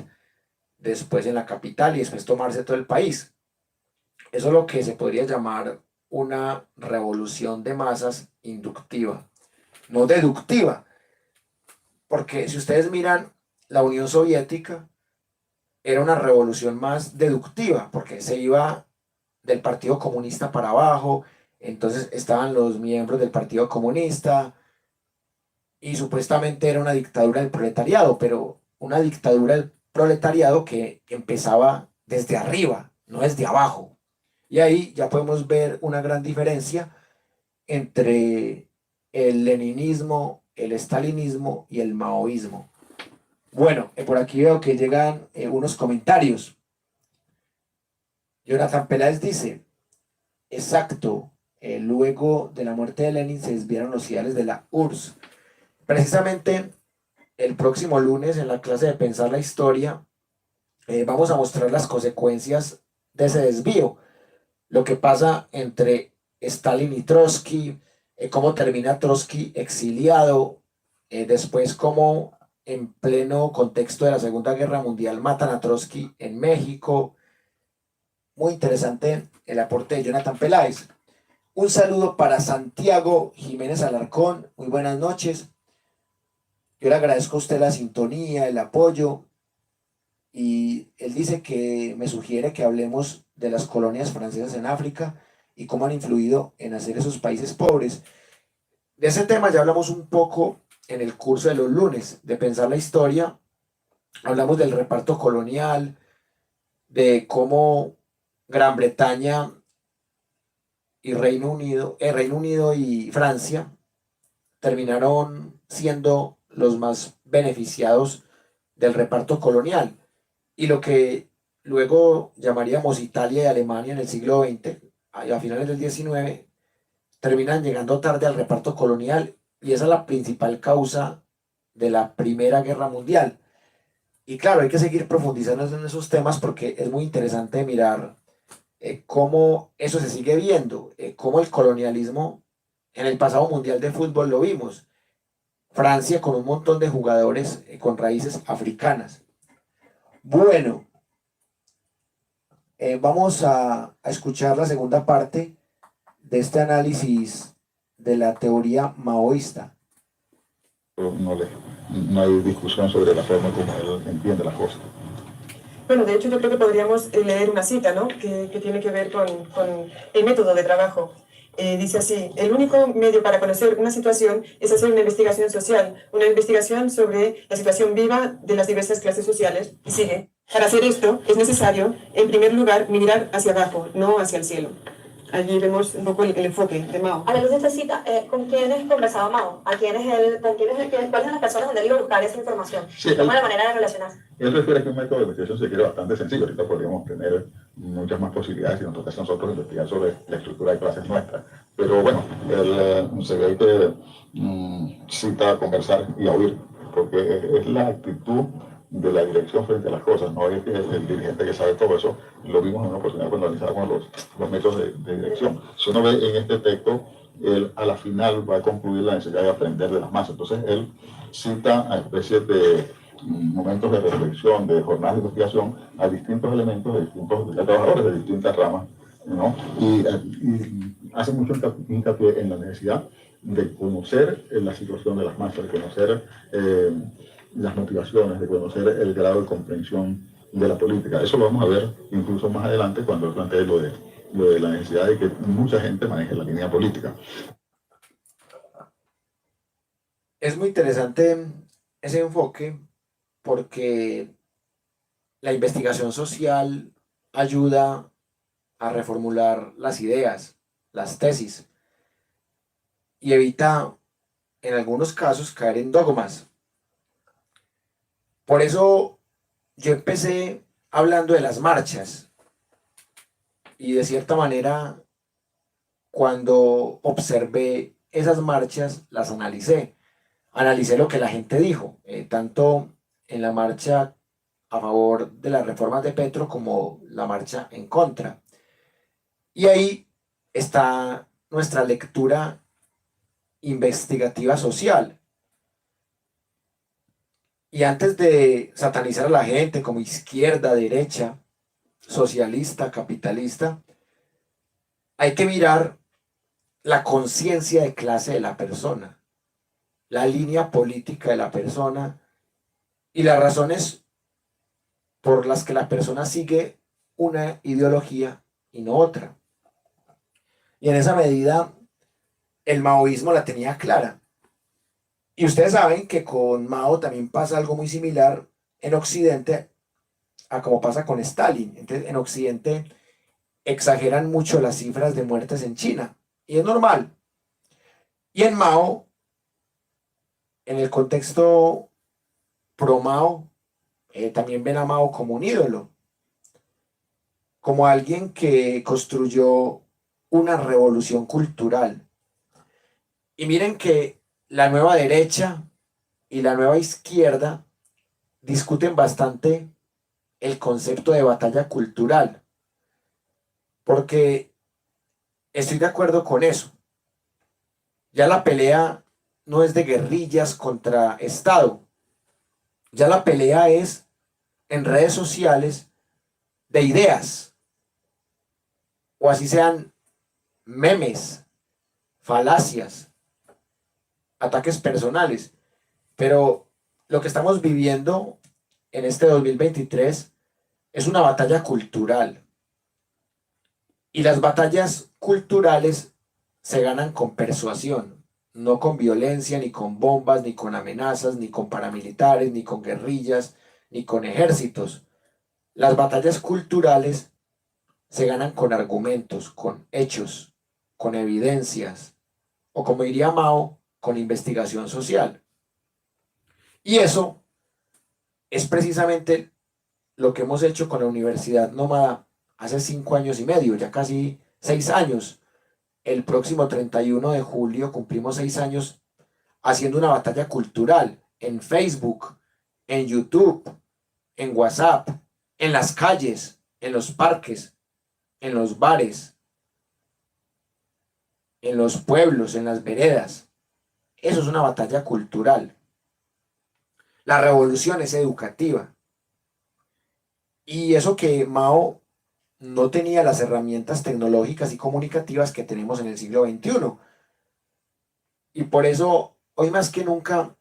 después en la capital y después tomarse todo el país. Eso es lo que se podría llamar una revolución de masas inductiva, no deductiva. Porque si ustedes miran, la Unión Soviética era una revolución más deductiva, porque se iba del Partido Comunista para abajo, entonces estaban los miembros del Partido Comunista, y supuestamente era una dictadura del proletariado, pero una dictadura del proletariado que empezaba desde arriba, no desde abajo. Y ahí ya podemos ver una gran diferencia entre el leninismo, el estalinismo y el maoísmo. Bueno, por aquí veo que llegan unos comentarios. Jonathan Peláez dice, exacto, luego de la muerte de Lenin se desviaron los ideales de la URSS. Precisamente el próximo lunes en la clase de Pensar la Historia vamos a mostrar las consecuencias de ese desvío, lo que pasa entre Stalin y Trotsky, cómo termina Trotsky exiliado, después cómo en pleno contexto de la Segunda Guerra Mundial matan a Trotsky en México. Muy interesante el aporte de Jonathan Peláez. Un saludo para Santiago Jiménez Alarcón, muy buenas noches. Yo le agradezco a usted la sintonía, el apoyo, y él dice que me sugiere que hablemos de las colonias francesas en África y cómo han influido en hacer esos países pobres. De ese tema ya hablamos un poco en el curso de los lunes de Pensar la Historia. Hablamos del reparto colonial, de cómo Gran Bretaña y Reino Unido y Francia terminaron siendo los más beneficiados del reparto colonial, y lo que luego llamaríamos Italia y Alemania en el siglo XX, a finales del XIX, terminan llegando tarde al reparto colonial, y esa es la principal causa de la Primera Guerra Mundial. Y claro, hay que seguir profundizando en esos temas porque es muy interesante mirar cómo eso se sigue viendo, cómo el colonialismo en el pasado mundial de fútbol lo vimos. Francia con un montón de jugadores con raíces africanas. Bueno, vamos a escuchar la segunda parte de este análisis de la teoría maoísta. No hay discusión sobre la forma como él entiende las cosas. Bueno, de hecho yo creo que podríamos leer una cita, ¿no? que tiene que ver con el método de trabajo. Dice así: el único medio para conocer una situación es hacer una investigación social, una investigación sobre la situación viva de las diversas clases sociales. Y sigue: para hacer esto es necesario, en primer lugar, mirar hacia abajo, no hacia el cielo. Allí vemos un poco el enfoque de Mao. A la luz de esta cita, ¿con quiénes conversaba Mao? ¿Cuáles eran las personas donde él iba a buscar esa información? Sí, ¿Cómo es la manera de relacionarse? Él refiere que un método de investigación se quiere bastante sencillo. Ahorita podríamos tener muchas más posibilidades si nos toca a nosotros investigar sobre la estructura de clases nuestras. Pero bueno, él se ve que cita conversar y a oír, porque es la actitud de la dirección frente a las cosas, no es que el dirigente que sabe todo eso. Lo vimos en una oportunidad cuando analizábamos los métodos de dirección. Si uno ve en este texto, él a la final va a concluir la necesidad de aprender de las masas. Entonces él cita a especies de momentos de reflexión, de jornadas de investigación, a distintos elementos de distintos trabajadores de distintas ramas, ¿no? Y hace mucho hincapié en la necesidad de conocer la situación de las masas, de conocer las motivaciones, de conocer el grado de comprensión de la política. Eso lo vamos a ver incluso más adelante cuando él plantee lo de la necesidad de que mucha gente maneje la línea política. Es muy interesante ese enfoque porque la investigación social ayuda a reformular las ideas, las tesis, y evita en algunos casos caer en dogmas. Por eso yo empecé hablando de las marchas y de cierta manera cuando observé esas marchas las analicé lo que la gente dijo, tanto en la marcha a favor de las reformas de Petro como la marcha en contra. Y ahí está nuestra lectura investigativa social. Y antes de satanizar a la gente como izquierda, derecha, socialista, capitalista, hay que mirar la conciencia de clase de la persona, la línea política de la persona y las razones por las que la persona sigue una ideología y no otra. Y en esa medida, el maoísmo la tenía clara. Y ustedes saben que con Mao también pasa algo muy similar en Occidente a como pasa con Stalin. Entonces, en Occidente exageran mucho las cifras de muertes en China. Y es normal. Y en Mao, en el contexto pro-Mao, también ven a Mao como un ídolo. Como alguien que construyó una revolución cultural. Y miren que la nueva derecha y la nueva izquierda discuten bastante el concepto de batalla cultural, porque estoy de acuerdo con eso. Ya la pelea no es de guerrillas contra Estado, ya la pelea es en redes sociales de ideas, o así sean memes, falacias, ataques personales. Pero lo que estamos viviendo en este 2023 es una batalla cultural. Y las batallas culturales se ganan con persuasión, no con violencia, ni con bombas, ni con amenazas, ni con paramilitares, ni con guerrillas, ni con ejércitos. Las batallas culturales se ganan con argumentos, con hechos, con evidencias, o como diría Mao, con investigación social. Y eso es precisamente lo que hemos hecho con la Universidad Nómada hace 5 años y medio, ya casi 6 años. El próximo 31 de julio cumplimos 6 años haciendo una batalla cultural en Facebook, en YouTube, en WhatsApp, en las calles, en los parques, en los bares, en los pueblos, en las veredas. Eso es una batalla cultural. La revolución es educativa. Y eso que Mao no tenía las herramientas tecnológicas y comunicativas que tenemos en el siglo XXI. Y por eso, hoy más que nunca,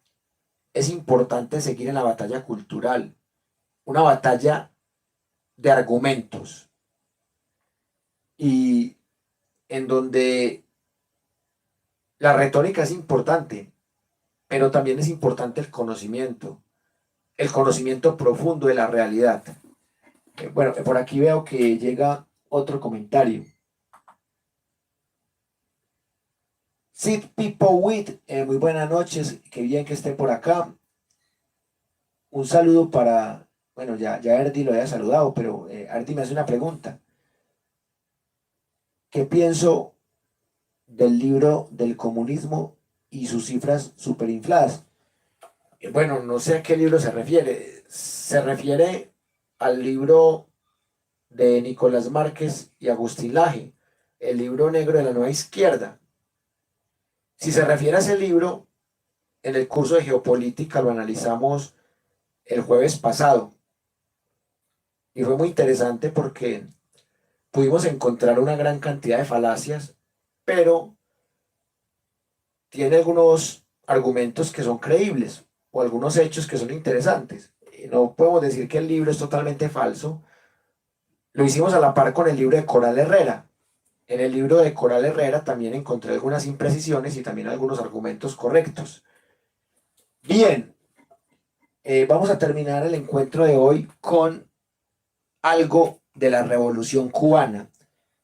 es importante seguir en la batalla cultural. Una batalla de argumentos. Y en donde la retórica es importante, pero también es importante el conocimiento profundo de la realidad. Bueno, por aquí veo que llega otro comentario. Sid Pipowit, muy buenas noches, qué bien que esté por acá. Un saludo para, bueno, ya Erdi lo había saludado, pero Erdi me hace una pregunta. ¿Qué pienso del libro del comunismo y sus cifras superinfladas? Bueno, no sé a qué libro se refiere. Se refiere al libro de Nicolás Márquez y Agustín Laje, el libro negro de la nueva izquierda. Si se refiere a ese libro, en el curso de geopolítica lo analizamos el jueves pasado. Y fue muy interesante porque pudimos encontrar una gran cantidad de falacias, pero tiene algunos argumentos que son creíbles o algunos hechos que son interesantes. No podemos decir que el libro es totalmente falso. Lo hicimos a la par con el libro de Coral Herrera. En el libro de Coral Herrera también encontré algunas imprecisiones y también algunos argumentos correctos. Bien, vamos a terminar el encuentro de hoy con algo de la Revolución Cubana,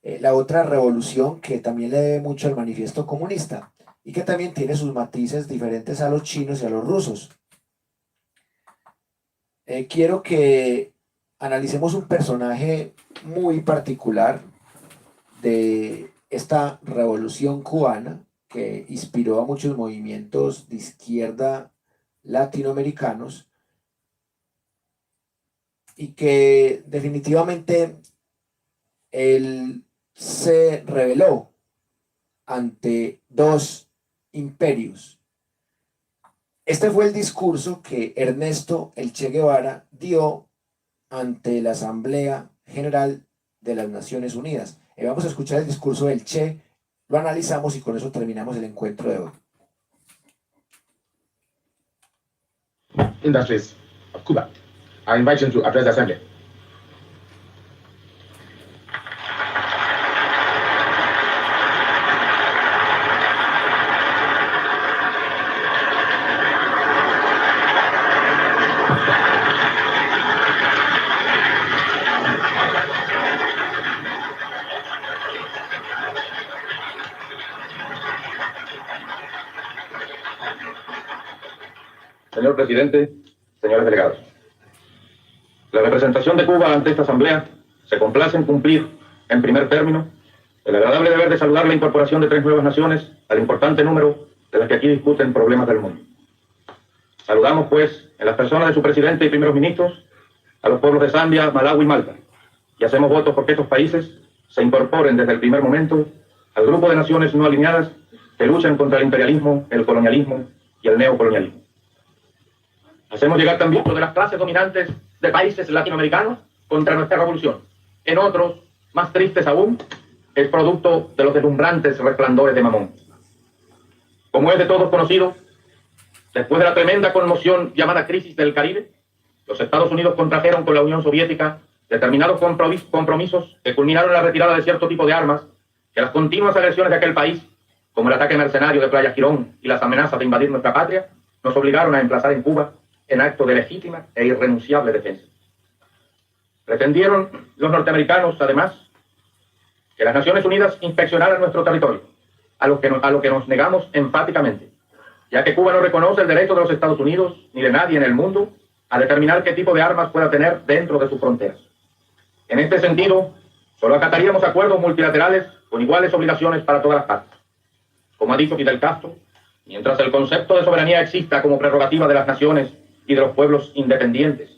la otra revolución que también le debe mucho al manifiesto comunista y que también tiene sus matices diferentes a los chinos y a los rusos. Quiero que analicemos un personaje muy particular de esta revolución cubana que inspiró a muchos movimientos de izquierda latinoamericanos y que definitivamente él se rebeló ante dos imperios. Este fue el discurso que Ernesto El Che Guevara dio ante la Asamblea General de las Naciones Unidas. Vamos a escuchar el discurso del Che, lo analizamos y con eso terminamos el encuentro de hoy. Industries of Cuba. I invite you to address the assembly. Señor presidente, señores delegados, la representación de Cuba ante esta asamblea se complace en cumplir, en primer término, el agradable deber de saludar la incorporación de 3 nuevas naciones al importante número de las que aquí discuten problemas del mundo. Saludamos, pues, en las personas de su presidente y primeros ministros, a los pueblos de Zambia, Malawi y Malta, y hacemos votos porque estos países se incorporen desde el primer momento al grupo de naciones no alineadas que luchan contra el imperialismo, el colonialismo y el neocolonialismo. Hacemos llegar también de las clases dominantes de países latinoamericanos contra nuestra revolución. En otros, más tristes aún, es producto de los deslumbrantes resplandores de Mamón. Como es de todos conocido, después de la tremenda conmoción llamada crisis del Caribe, los Estados Unidos contrajeron con la Unión Soviética determinados compromisos que culminaron en la retirada de cierto tipo de armas que las continuas agresiones de aquel país, como el ataque mercenario de Playa Girón y las amenazas de invadir nuestra patria, nos obligaron a emplazar en Cuba en acto de legítima e irrenunciable defensa. Pretendieron los norteamericanos, además, que las Naciones Unidas inspeccionaran nuestro territorio, a lo que nos negamos enfáticamente, ya que Cuba no reconoce el derecho de los Estados Unidos, ni de nadie en el mundo, a determinar qué tipo de armas pueda tener dentro de sus fronteras. En este sentido, solo acataríamos acuerdos multilaterales con iguales obligaciones para todas las partes. Como ha dicho Fidel Castro, mientras el concepto de soberanía exista como prerrogativa de las naciones y de los pueblos independientes,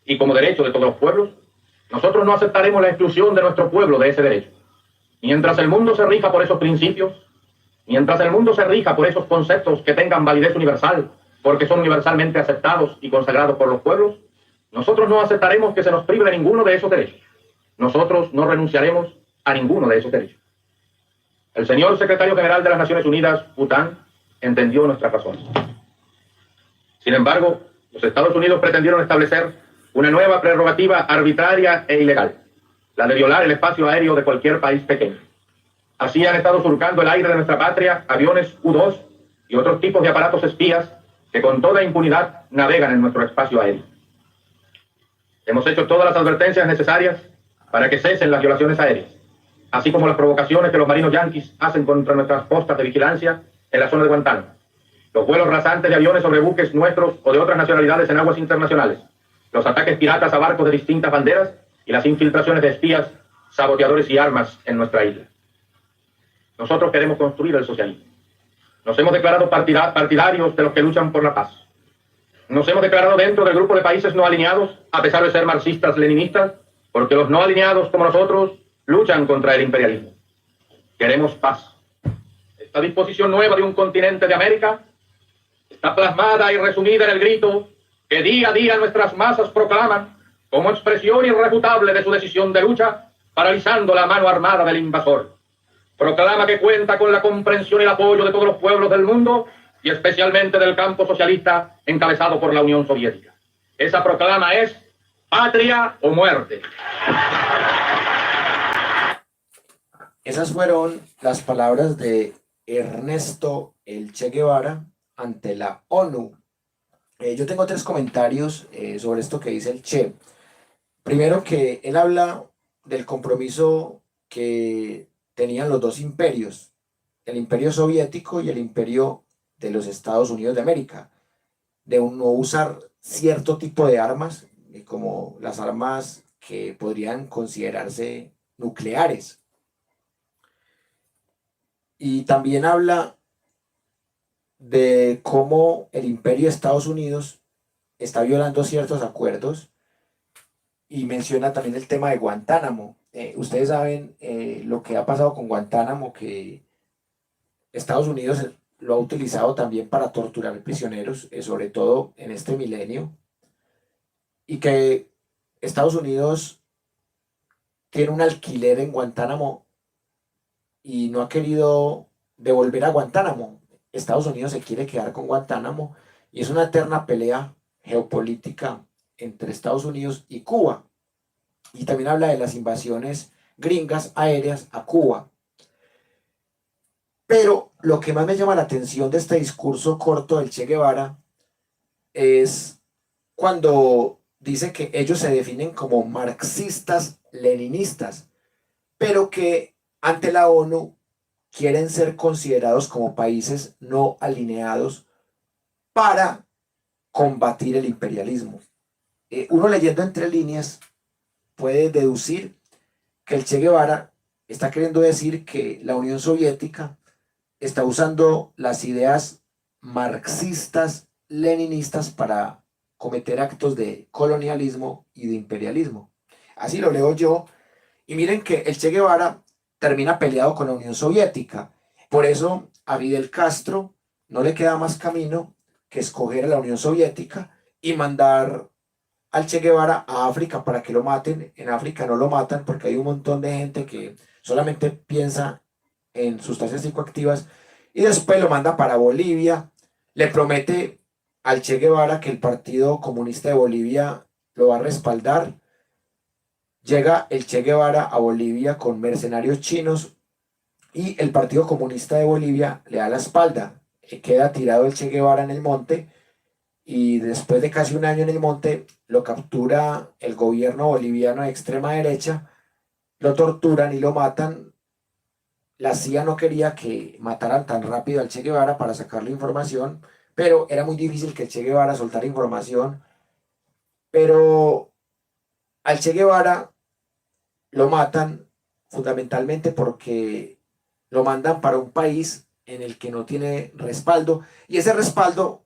y como derecho de todos los pueblos, Nosotros no aceptaremos la exclusión de nuestro pueblo de ese derecho. Mientras el mundo se rija por esos principios, mientras el mundo se rija por esos conceptos que tengan validez universal, porque son universalmente aceptados y consagrados por los pueblos, nosotros no aceptaremos que se nos prive de ninguno de esos derechos. Nosotros no renunciaremos a ninguno de esos derechos. El señor secretario general de las Naciones Unidas, Bután, entendió nuestras razones. Sin embargo, los Estados Unidos pretendieron establecer una nueva prerrogativa arbitraria e ilegal, la de violar el espacio aéreo de cualquier país pequeño. Así han estado surcando el aire de nuestra patria aviones U-2 y otros tipos de aparatos espías que con toda impunidad navegan en nuestro espacio aéreo. Hemos hecho todas las advertencias necesarias para que cesen las violaciones aéreas, así como las provocaciones que los marinos yanquis hacen contra nuestras postas de vigilancia en la zona de Guantánamo, los vuelos rasantes de aviones sobre buques nuestros o de otras nacionalidades en aguas internacionales, los ataques piratas a barcos de distintas banderas y las infiltraciones de espías, saboteadores y armas en nuestra isla. Nosotros queremos construir el socialismo. Nos hemos declarado partidarios de los que luchan por la paz. Nos hemos declarado dentro del grupo de países no alineados, a pesar de ser marxistas-leninistas, porque los no alineados como nosotros luchan contra el imperialismo. Queremos paz. Esta disposición nueva de un continente de América está plasmada y resumida en el grito que día a día nuestras masas proclaman como expresión irrefutable de su decisión de lucha, paralizando la mano armada del invasor. Proclama que cuenta con la comprensión y el apoyo de todos los pueblos del mundo y especialmente del campo socialista encabezado por la Unión Soviética. Esa proclama es patria o muerte. Esas fueron las palabras de Ernesto el Che Guevara ante la ONU. Yo tengo 3 comentarios sobre esto que dice el Che. Primero, que él habla del compromiso que tenían los dos imperios, el imperio soviético y el imperio de los Estados Unidos de América, de no usar cierto tipo de armas, como las armas que podrían considerarse nucleares. Y también habla de cómo el imperio de Estados Unidos está violando ciertos acuerdos y menciona también el tema de Guantánamo. Ustedes saben lo que ha pasado con Guantánamo, que Estados Unidos lo ha utilizado también para torturar prisioneros, sobre todo en este milenio, y que Estados Unidos tiene un alquiler en Guantánamo y no ha querido devolver a Guantánamo. Estados Unidos se quiere quedar con Guantánamo y es una eterna pelea geopolítica entre Estados Unidos y Cuba. Y también habla de las invasiones gringas aéreas a Cuba. Pero lo que más me llama la atención de este discurso corto del Che Guevara es cuando dice que ellos se definen como marxistas-leninistas, pero que ante la ONU quieren ser considerados como países no alineados para combatir el imperialismo. Uno leyendo entre líneas puede deducir que el Che Guevara está queriendo decir que la Unión Soviética está usando las ideas marxistas, leninistas para cometer actos de colonialismo y de imperialismo. Así lo leo yo. Y miren que el Che Guevara termina peleado con la Unión Soviética. Por eso a Fidel Castro no le queda más camino que escoger a la Unión Soviética y mandar al Che Guevara a África para que lo maten. En África no lo matan porque hay un montón de gente que solamente piensa en sustancias psicoactivas, y después lo manda para Bolivia. Le promete al Che Guevara que el Partido Comunista de Bolivia lo va a respaldar. Llega el Che Guevara a Bolivia con mercenarios chinos y el Partido Comunista de Bolivia le da la espalda. Queda tirado el Che Guevara en el monte y después de casi un año en el monte lo captura el gobierno boliviano de extrema derecha, lo torturan y lo matan. La CIA no quería que mataran tan rápido al Che Guevara para sacarle información, pero era muy difícil que el Che Guevara soltara información. Pero al Che Guevara lo matan fundamentalmente porque lo mandan para un país en el que no tiene respaldo, y ese respaldo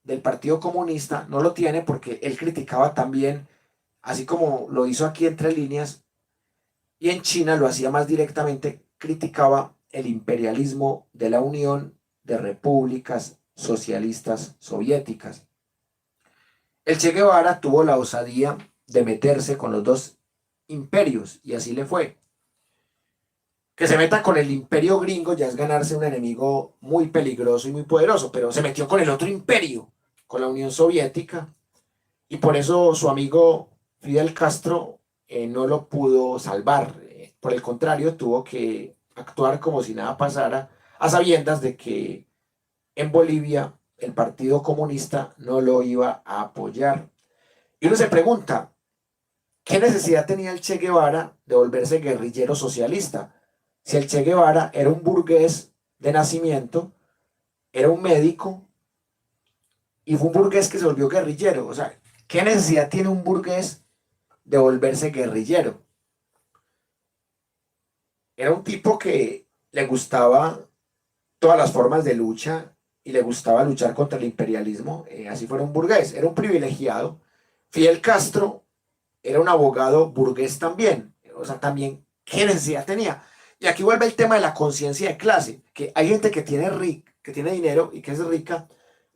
del Partido Comunista no lo tiene porque él criticaba también así como lo hizo aquí entre líneas, y en China lo hacía más directamente, criticaba el imperialismo de la Unión de Repúblicas Socialistas Soviéticas. El Che Guevara tuvo la osadía de meterse con los dos imperios, y así le fue. Que se meta con el imperio gringo ya es ganarse un enemigo muy peligroso y muy poderoso, pero se metió con el otro imperio, con la Unión Soviética, y por eso su amigo Fidel Castro no lo pudo salvar. Por el contrario, tuvo que actuar como si nada pasara, a sabiendas de que en Bolivia el Partido Comunista no lo iba a apoyar. Y uno se pregunta, ¿qué necesidad tenía el Che Guevara de volverse guerrillero socialista? Si el Che Guevara era un burgués de nacimiento, era un médico, y fue un burgués que se volvió guerrillero. O sea, ¿qué necesidad tiene un burgués de volverse guerrillero? Era un tipo que le gustaba todas las formas de lucha y le gustaba luchar contra el imperialismo, así fuera un burgués, era un privilegiado. Fidel Castro era un abogado burgués también, o sea, también, ¿qué necesidad tenía? Y aquí vuelve el tema de la conciencia de clase, que hay gente que tiene dinero y que es rica,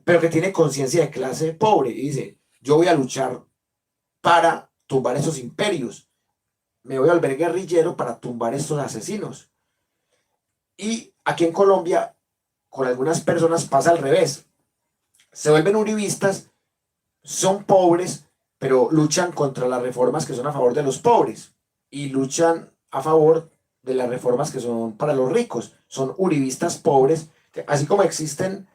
pero que tiene conciencia de clase pobre, y dice, yo voy a luchar para tumbar esos imperios, me voy a volver guerrillero para tumbar estos asesinos. Y aquí en Colombia, con algunas personas pasa al revés, se vuelven uribistas, son pobres, pero luchan contra las reformas que son a favor de los pobres, y luchan a favor de las reformas que son para los ricos, son uribistas pobres, así como existen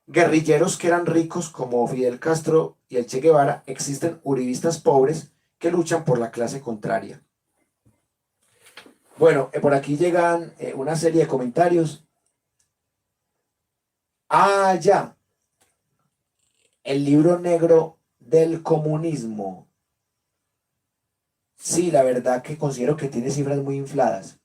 guerrilleros que eran ricos como Fidel Castro y el Che Guevara, existen uribistas pobres que luchan por la clase contraria. Bueno, por aquí llegan una serie de comentarios. Ah, ya. El libro negro del comunismo. Sí, la verdad que considero que tiene cifras muy infladas.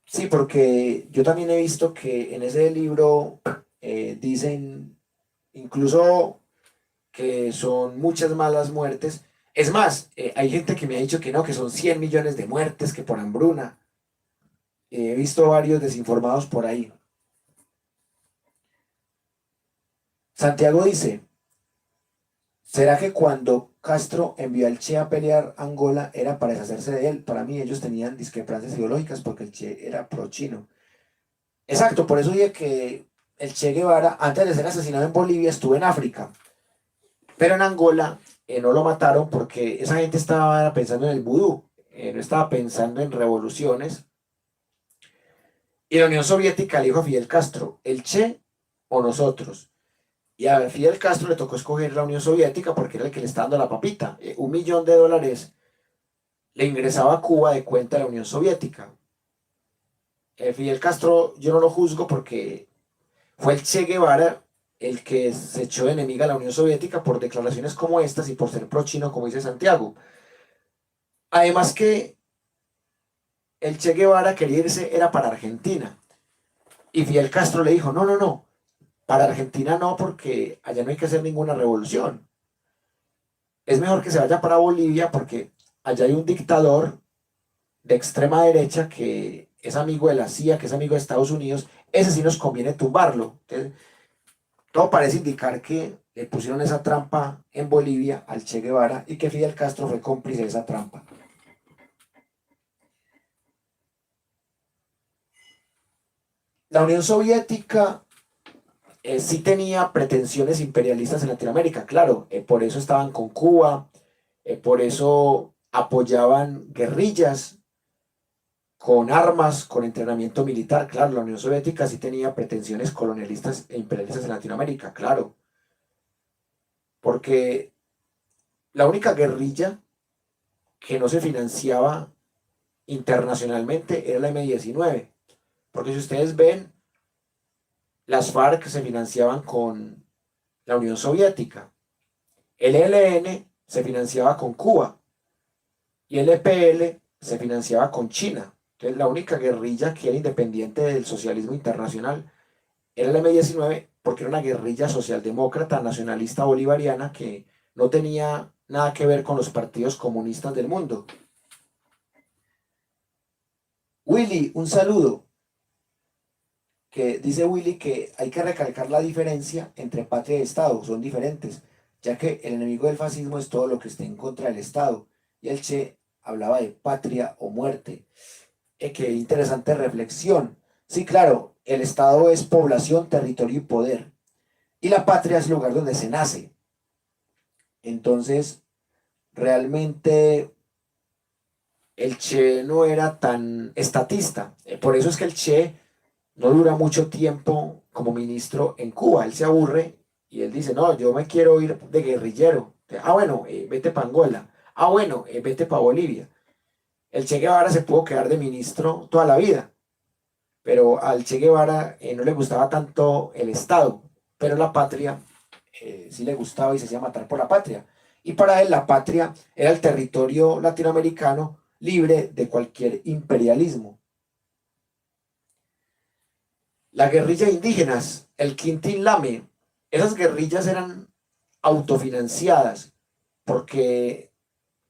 Sí, porque yo también he visto que en ese libro dicen incluso que son muchas malas muertes. Es más, hay gente que me ha dicho que no, que son 100 millones de muertes, que por hambruna. He visto varios desinformados por ahí. Santiago dice, ¿será que cuando Castro envió al Che a pelear Angola era para deshacerse de él? Para mí ellos tenían discrepancias ideológicas porque el Che era pro-chino. Exacto, por eso dije que el Che Guevara, antes de ser asesinado en Bolivia, estuvo en África. Pero en Angola no lo mataron porque esa gente estaba pensando en el vudú, no estaba pensando en revoluciones. Y la Unión Soviética le dijo a Fidel Castro, ¿el Che o nosotros? Y a Fidel Castro le tocó escoger la Unión Soviética porque era el que le estaba dando la papita. $1 millón le ingresaba a Cuba de cuenta de la Unión Soviética. Fidel Castro yo no lo juzgo porque fue el Che Guevara el que se echó de enemiga a la Unión Soviética por declaraciones como estas y por ser pro-chino, como dice Santiago. Además que el Che Guevara quería irse, era para Argentina. Y Fidel Castro le dijo, no, para Argentina no, porque allá no hay que hacer ninguna revolución. Es mejor que se vaya para Bolivia porque allá hay un dictador de extrema derecha que es amigo de la CIA, que es amigo de Estados Unidos. Ese sí nos conviene tumbarlo. Entonces, todo parece indicar que le pusieron esa trampa en Bolivia al Che Guevara y que Fidel Castro fue cómplice de esa trampa. La Unión Soviética sí tenía pretensiones imperialistas en Latinoamérica, claro, por eso estaban con Cuba, por eso apoyaban guerrillas con armas, con entrenamiento militar, claro, la Unión Soviética sí tenía pretensiones colonialistas e imperialistas en Latinoamérica, claro, porque la única guerrilla que no se financiaba internacionalmente era la M-19, porque si ustedes ven, las FARC se financiaban con la Unión Soviética, el ELN se financiaba con Cuba y el EPL se financiaba con China. Entonces la única guerrilla que era independiente del socialismo internacional era la M-19 porque era una guerrilla socialdemócrata nacionalista bolivariana que no tenía nada que ver con los partidos comunistas del mundo. Willy, un saludo. Que dice Willy que hay que recalcar la diferencia entre patria y Estado, son diferentes, ya que el enemigo del fascismo es todo lo que esté en contra del Estado, y el Che hablaba de patria o muerte. Qué interesante reflexión. Sí, claro, el Estado es población, territorio y poder, y la patria es el lugar donde se nace. Entonces, realmente el Che no era tan estatista. Por eso es que el Che no dura mucho tiempo como ministro en Cuba. Él se aburre y él dice, no, yo me quiero ir de guerrillero. Ah, bueno, vete para Angola. Ah, bueno, vete para Bolivia. El Che Guevara se pudo quedar de ministro toda la vida, pero al Che Guevara no le gustaba tanto el Estado, pero la patria sí le gustaba y se hacía matar por la patria. Y para él la patria era el territorio latinoamericano libre de cualquier imperialismo. La guerrilla indígenas, el Quintín Lame, esas guerrillas eran autofinanciadas porque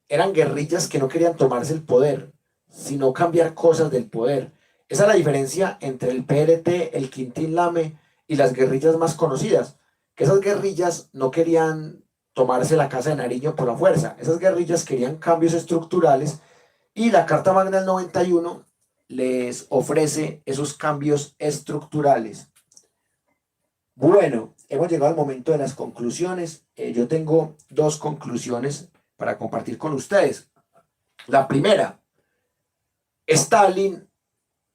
eran guerrillas que no querían tomarse el poder, sino cambiar cosas del poder. Esa es la diferencia entre el PLT, el Quintín Lame y las guerrillas más conocidas, que esas guerrillas no querían tomarse la Casa de Nariño por la fuerza, esas guerrillas querían cambios estructurales y la Carta Magna del 91 les ofrece esos cambios estructurales. Bueno, hemos llegado al momento de las conclusiones. Yo tengo dos conclusiones para compartir con ustedes. La primera, Stalin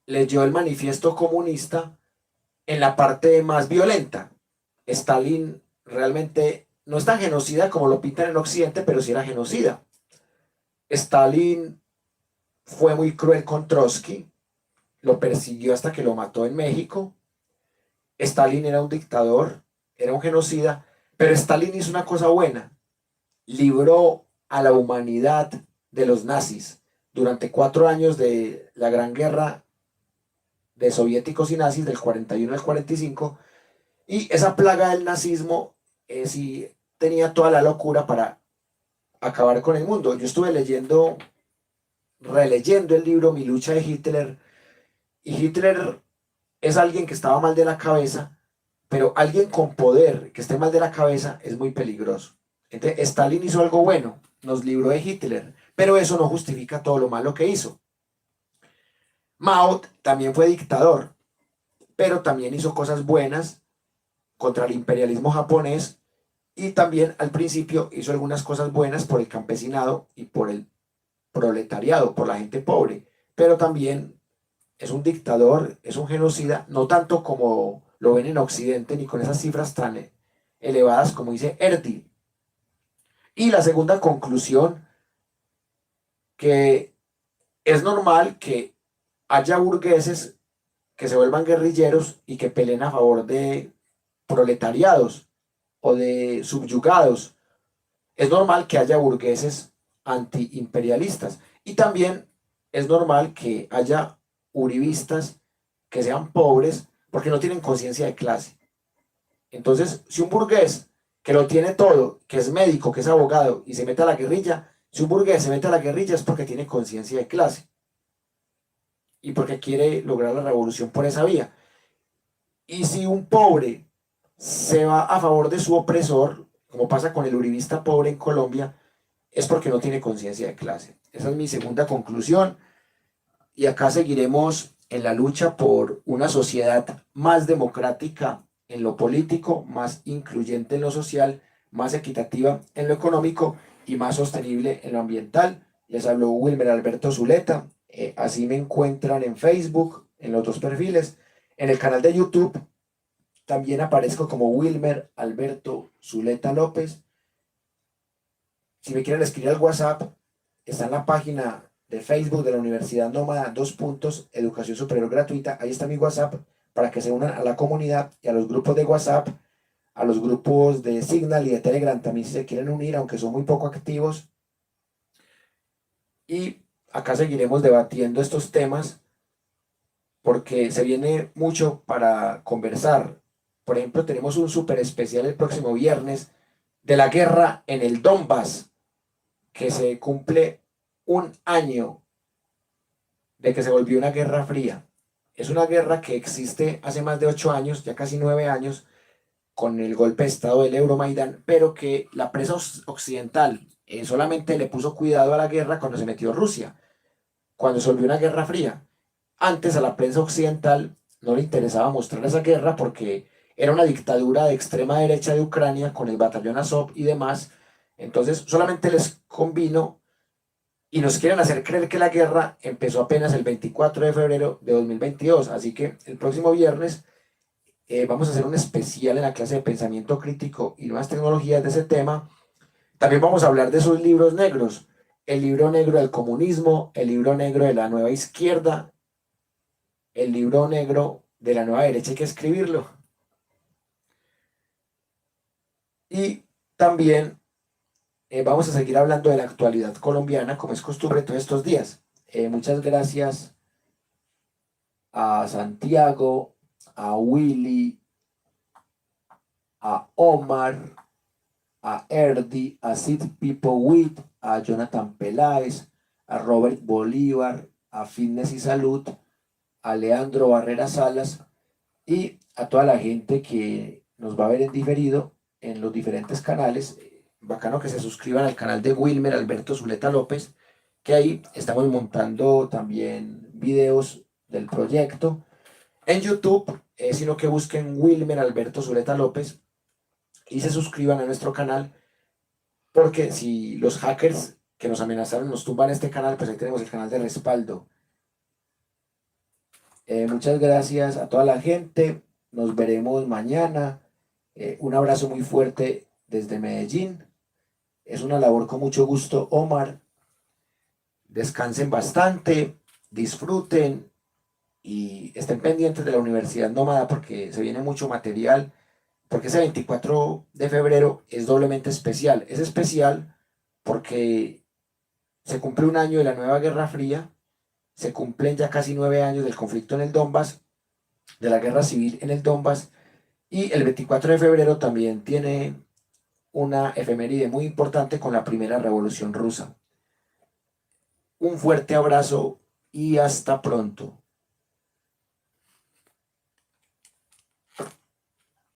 leyó el manifiesto comunista en la parte más violenta. Stalin realmente no es tan genocida como lo pintan en Occidente, pero sí era genocida. Stalin fue muy cruel con Trotsky, lo persiguió hasta que lo mató en México. Stalin era un dictador, era un genocida, pero Stalin hizo una cosa buena, libró a la humanidad de los nazis durante 4 años de la Gran Guerra de soviéticos y nazis del 41 al 45, y esa plaga del nazismo sí tenía toda la locura para acabar con el mundo. Yo estuve releyendo el libro Mi lucha de Hitler, y Hitler es alguien que estaba mal de la cabeza, pero alguien con poder que esté mal de la cabeza es muy peligroso. Entonces, Stalin hizo algo bueno, nos libró de Hitler, pero eso no justifica todo lo malo que hizo. Mao también fue dictador, pero también hizo cosas buenas contra el imperialismo japonés, y también al principio hizo algunas cosas buenas por el campesinado y por el proletariado, por la gente pobre, pero también es un dictador, es un genocida, no tanto como lo ven en Occidente, ni con esas cifras tan elevadas como dice Erdi. Y la segunda conclusión, que es normal que haya burgueses que se vuelvan guerrilleros y que peleen a favor de proletariados o de subyugados. Es normal que haya burgueses antiimperialistas, y también es normal que haya uribistas que sean pobres porque no tienen conciencia de clase. Entonces, si un burgués que lo tiene todo, que es médico, que es abogado y se mete a la guerrilla, si un burgués se mete a la guerrilla es porque tiene conciencia de clase y porque quiere lograr la revolución por esa vía. Y si un pobre se va a favor de su opresor, como pasa con el uribista pobre en Colombia, es porque no tiene conciencia de clase. Esa es mi segunda conclusión, y acá seguiremos en la lucha por una sociedad más democrática en lo político, más incluyente en lo social, más equitativa en lo económico y más sostenible en lo ambiental. Les habló Wilmer Alberto Zuleta. Así me encuentran en Facebook, en los 2 perfiles. En el canal de YouTube también aparezco como Wilmer Alberto Zuleta López. Si me quieren escribir al WhatsApp, está en la página de Facebook de la Universidad Nómada, Educación Superior Gratuita. Ahí está mi WhatsApp para que se unan a la comunidad y a los grupos de WhatsApp, a los grupos de Signal y de Telegram también si se quieren unir, aunque son muy poco activos. Y acá seguiremos debatiendo estos temas porque se viene mucho para conversar. Por ejemplo, tenemos un súper especial el próximo viernes de la guerra en el Donbass, que se cumple un año de que se volvió una guerra fría. Es una guerra que existe hace más de 8 años, ya casi 9 años, con el golpe de estado del Euromaidán, pero que la prensa occidental solamente le puso cuidado a la guerra cuando se metió Rusia, cuando se volvió una guerra fría. Antes a la prensa occidental no le interesaba mostrar esa guerra porque era una dictadura de extrema derecha de Ucrania con el batallón Azov y demás. Entonces solamente les convino y nos quieren hacer creer que la guerra empezó apenas el 24 de febrero de 2022. Así que el próximo viernes vamos a hacer un especial en la clase de pensamiento crítico y nuevas tecnologías de ese tema. También vamos a hablar de sus libros negros, el libro negro del comunismo, el libro negro de la nueva izquierda, el libro negro de la nueva derecha, hay que escribirlo. Y también vamos a seguir hablando de la actualidad colombiana, como es costumbre todos estos días. Muchas gracias a Santiago, a Willy, a Omar, a Erdi, a Sid Pipo Witt, a Jonathan Peláez, a Robert Bolívar, a Fitness y Salud, a Leandro Barrera Salas y a toda la gente que nos va a ver en diferido en los diferentes canales. Bacano que se suscriban al canal de Wilmer Alberto Zuleta López, que ahí estamos montando también videos del proyecto. En YouTube, sino que busquen Wilmer Alberto Zuleta López y se suscriban a nuestro canal, porque si los hackers que nos amenazaron nos tumban este canal, pues ahí tenemos el canal de respaldo. Muchas gracias a toda la gente, nos veremos mañana. Un abrazo muy fuerte desde Medellín. Es una labor con mucho gusto, Omar. Descansen bastante, disfruten y estén pendientes de la Universidad Nómada porque se viene mucho material, porque ese 24 de febrero es doblemente especial. Es especial porque se cumple un año de la nueva Guerra Fría, se cumplen ya casi 9 años del conflicto en el Donbass, de la guerra civil en el Donbass, y el 24 de febrero también tiene una efeméride muy importante con la primera revolución rusa. Un fuerte abrazo y hasta pronto.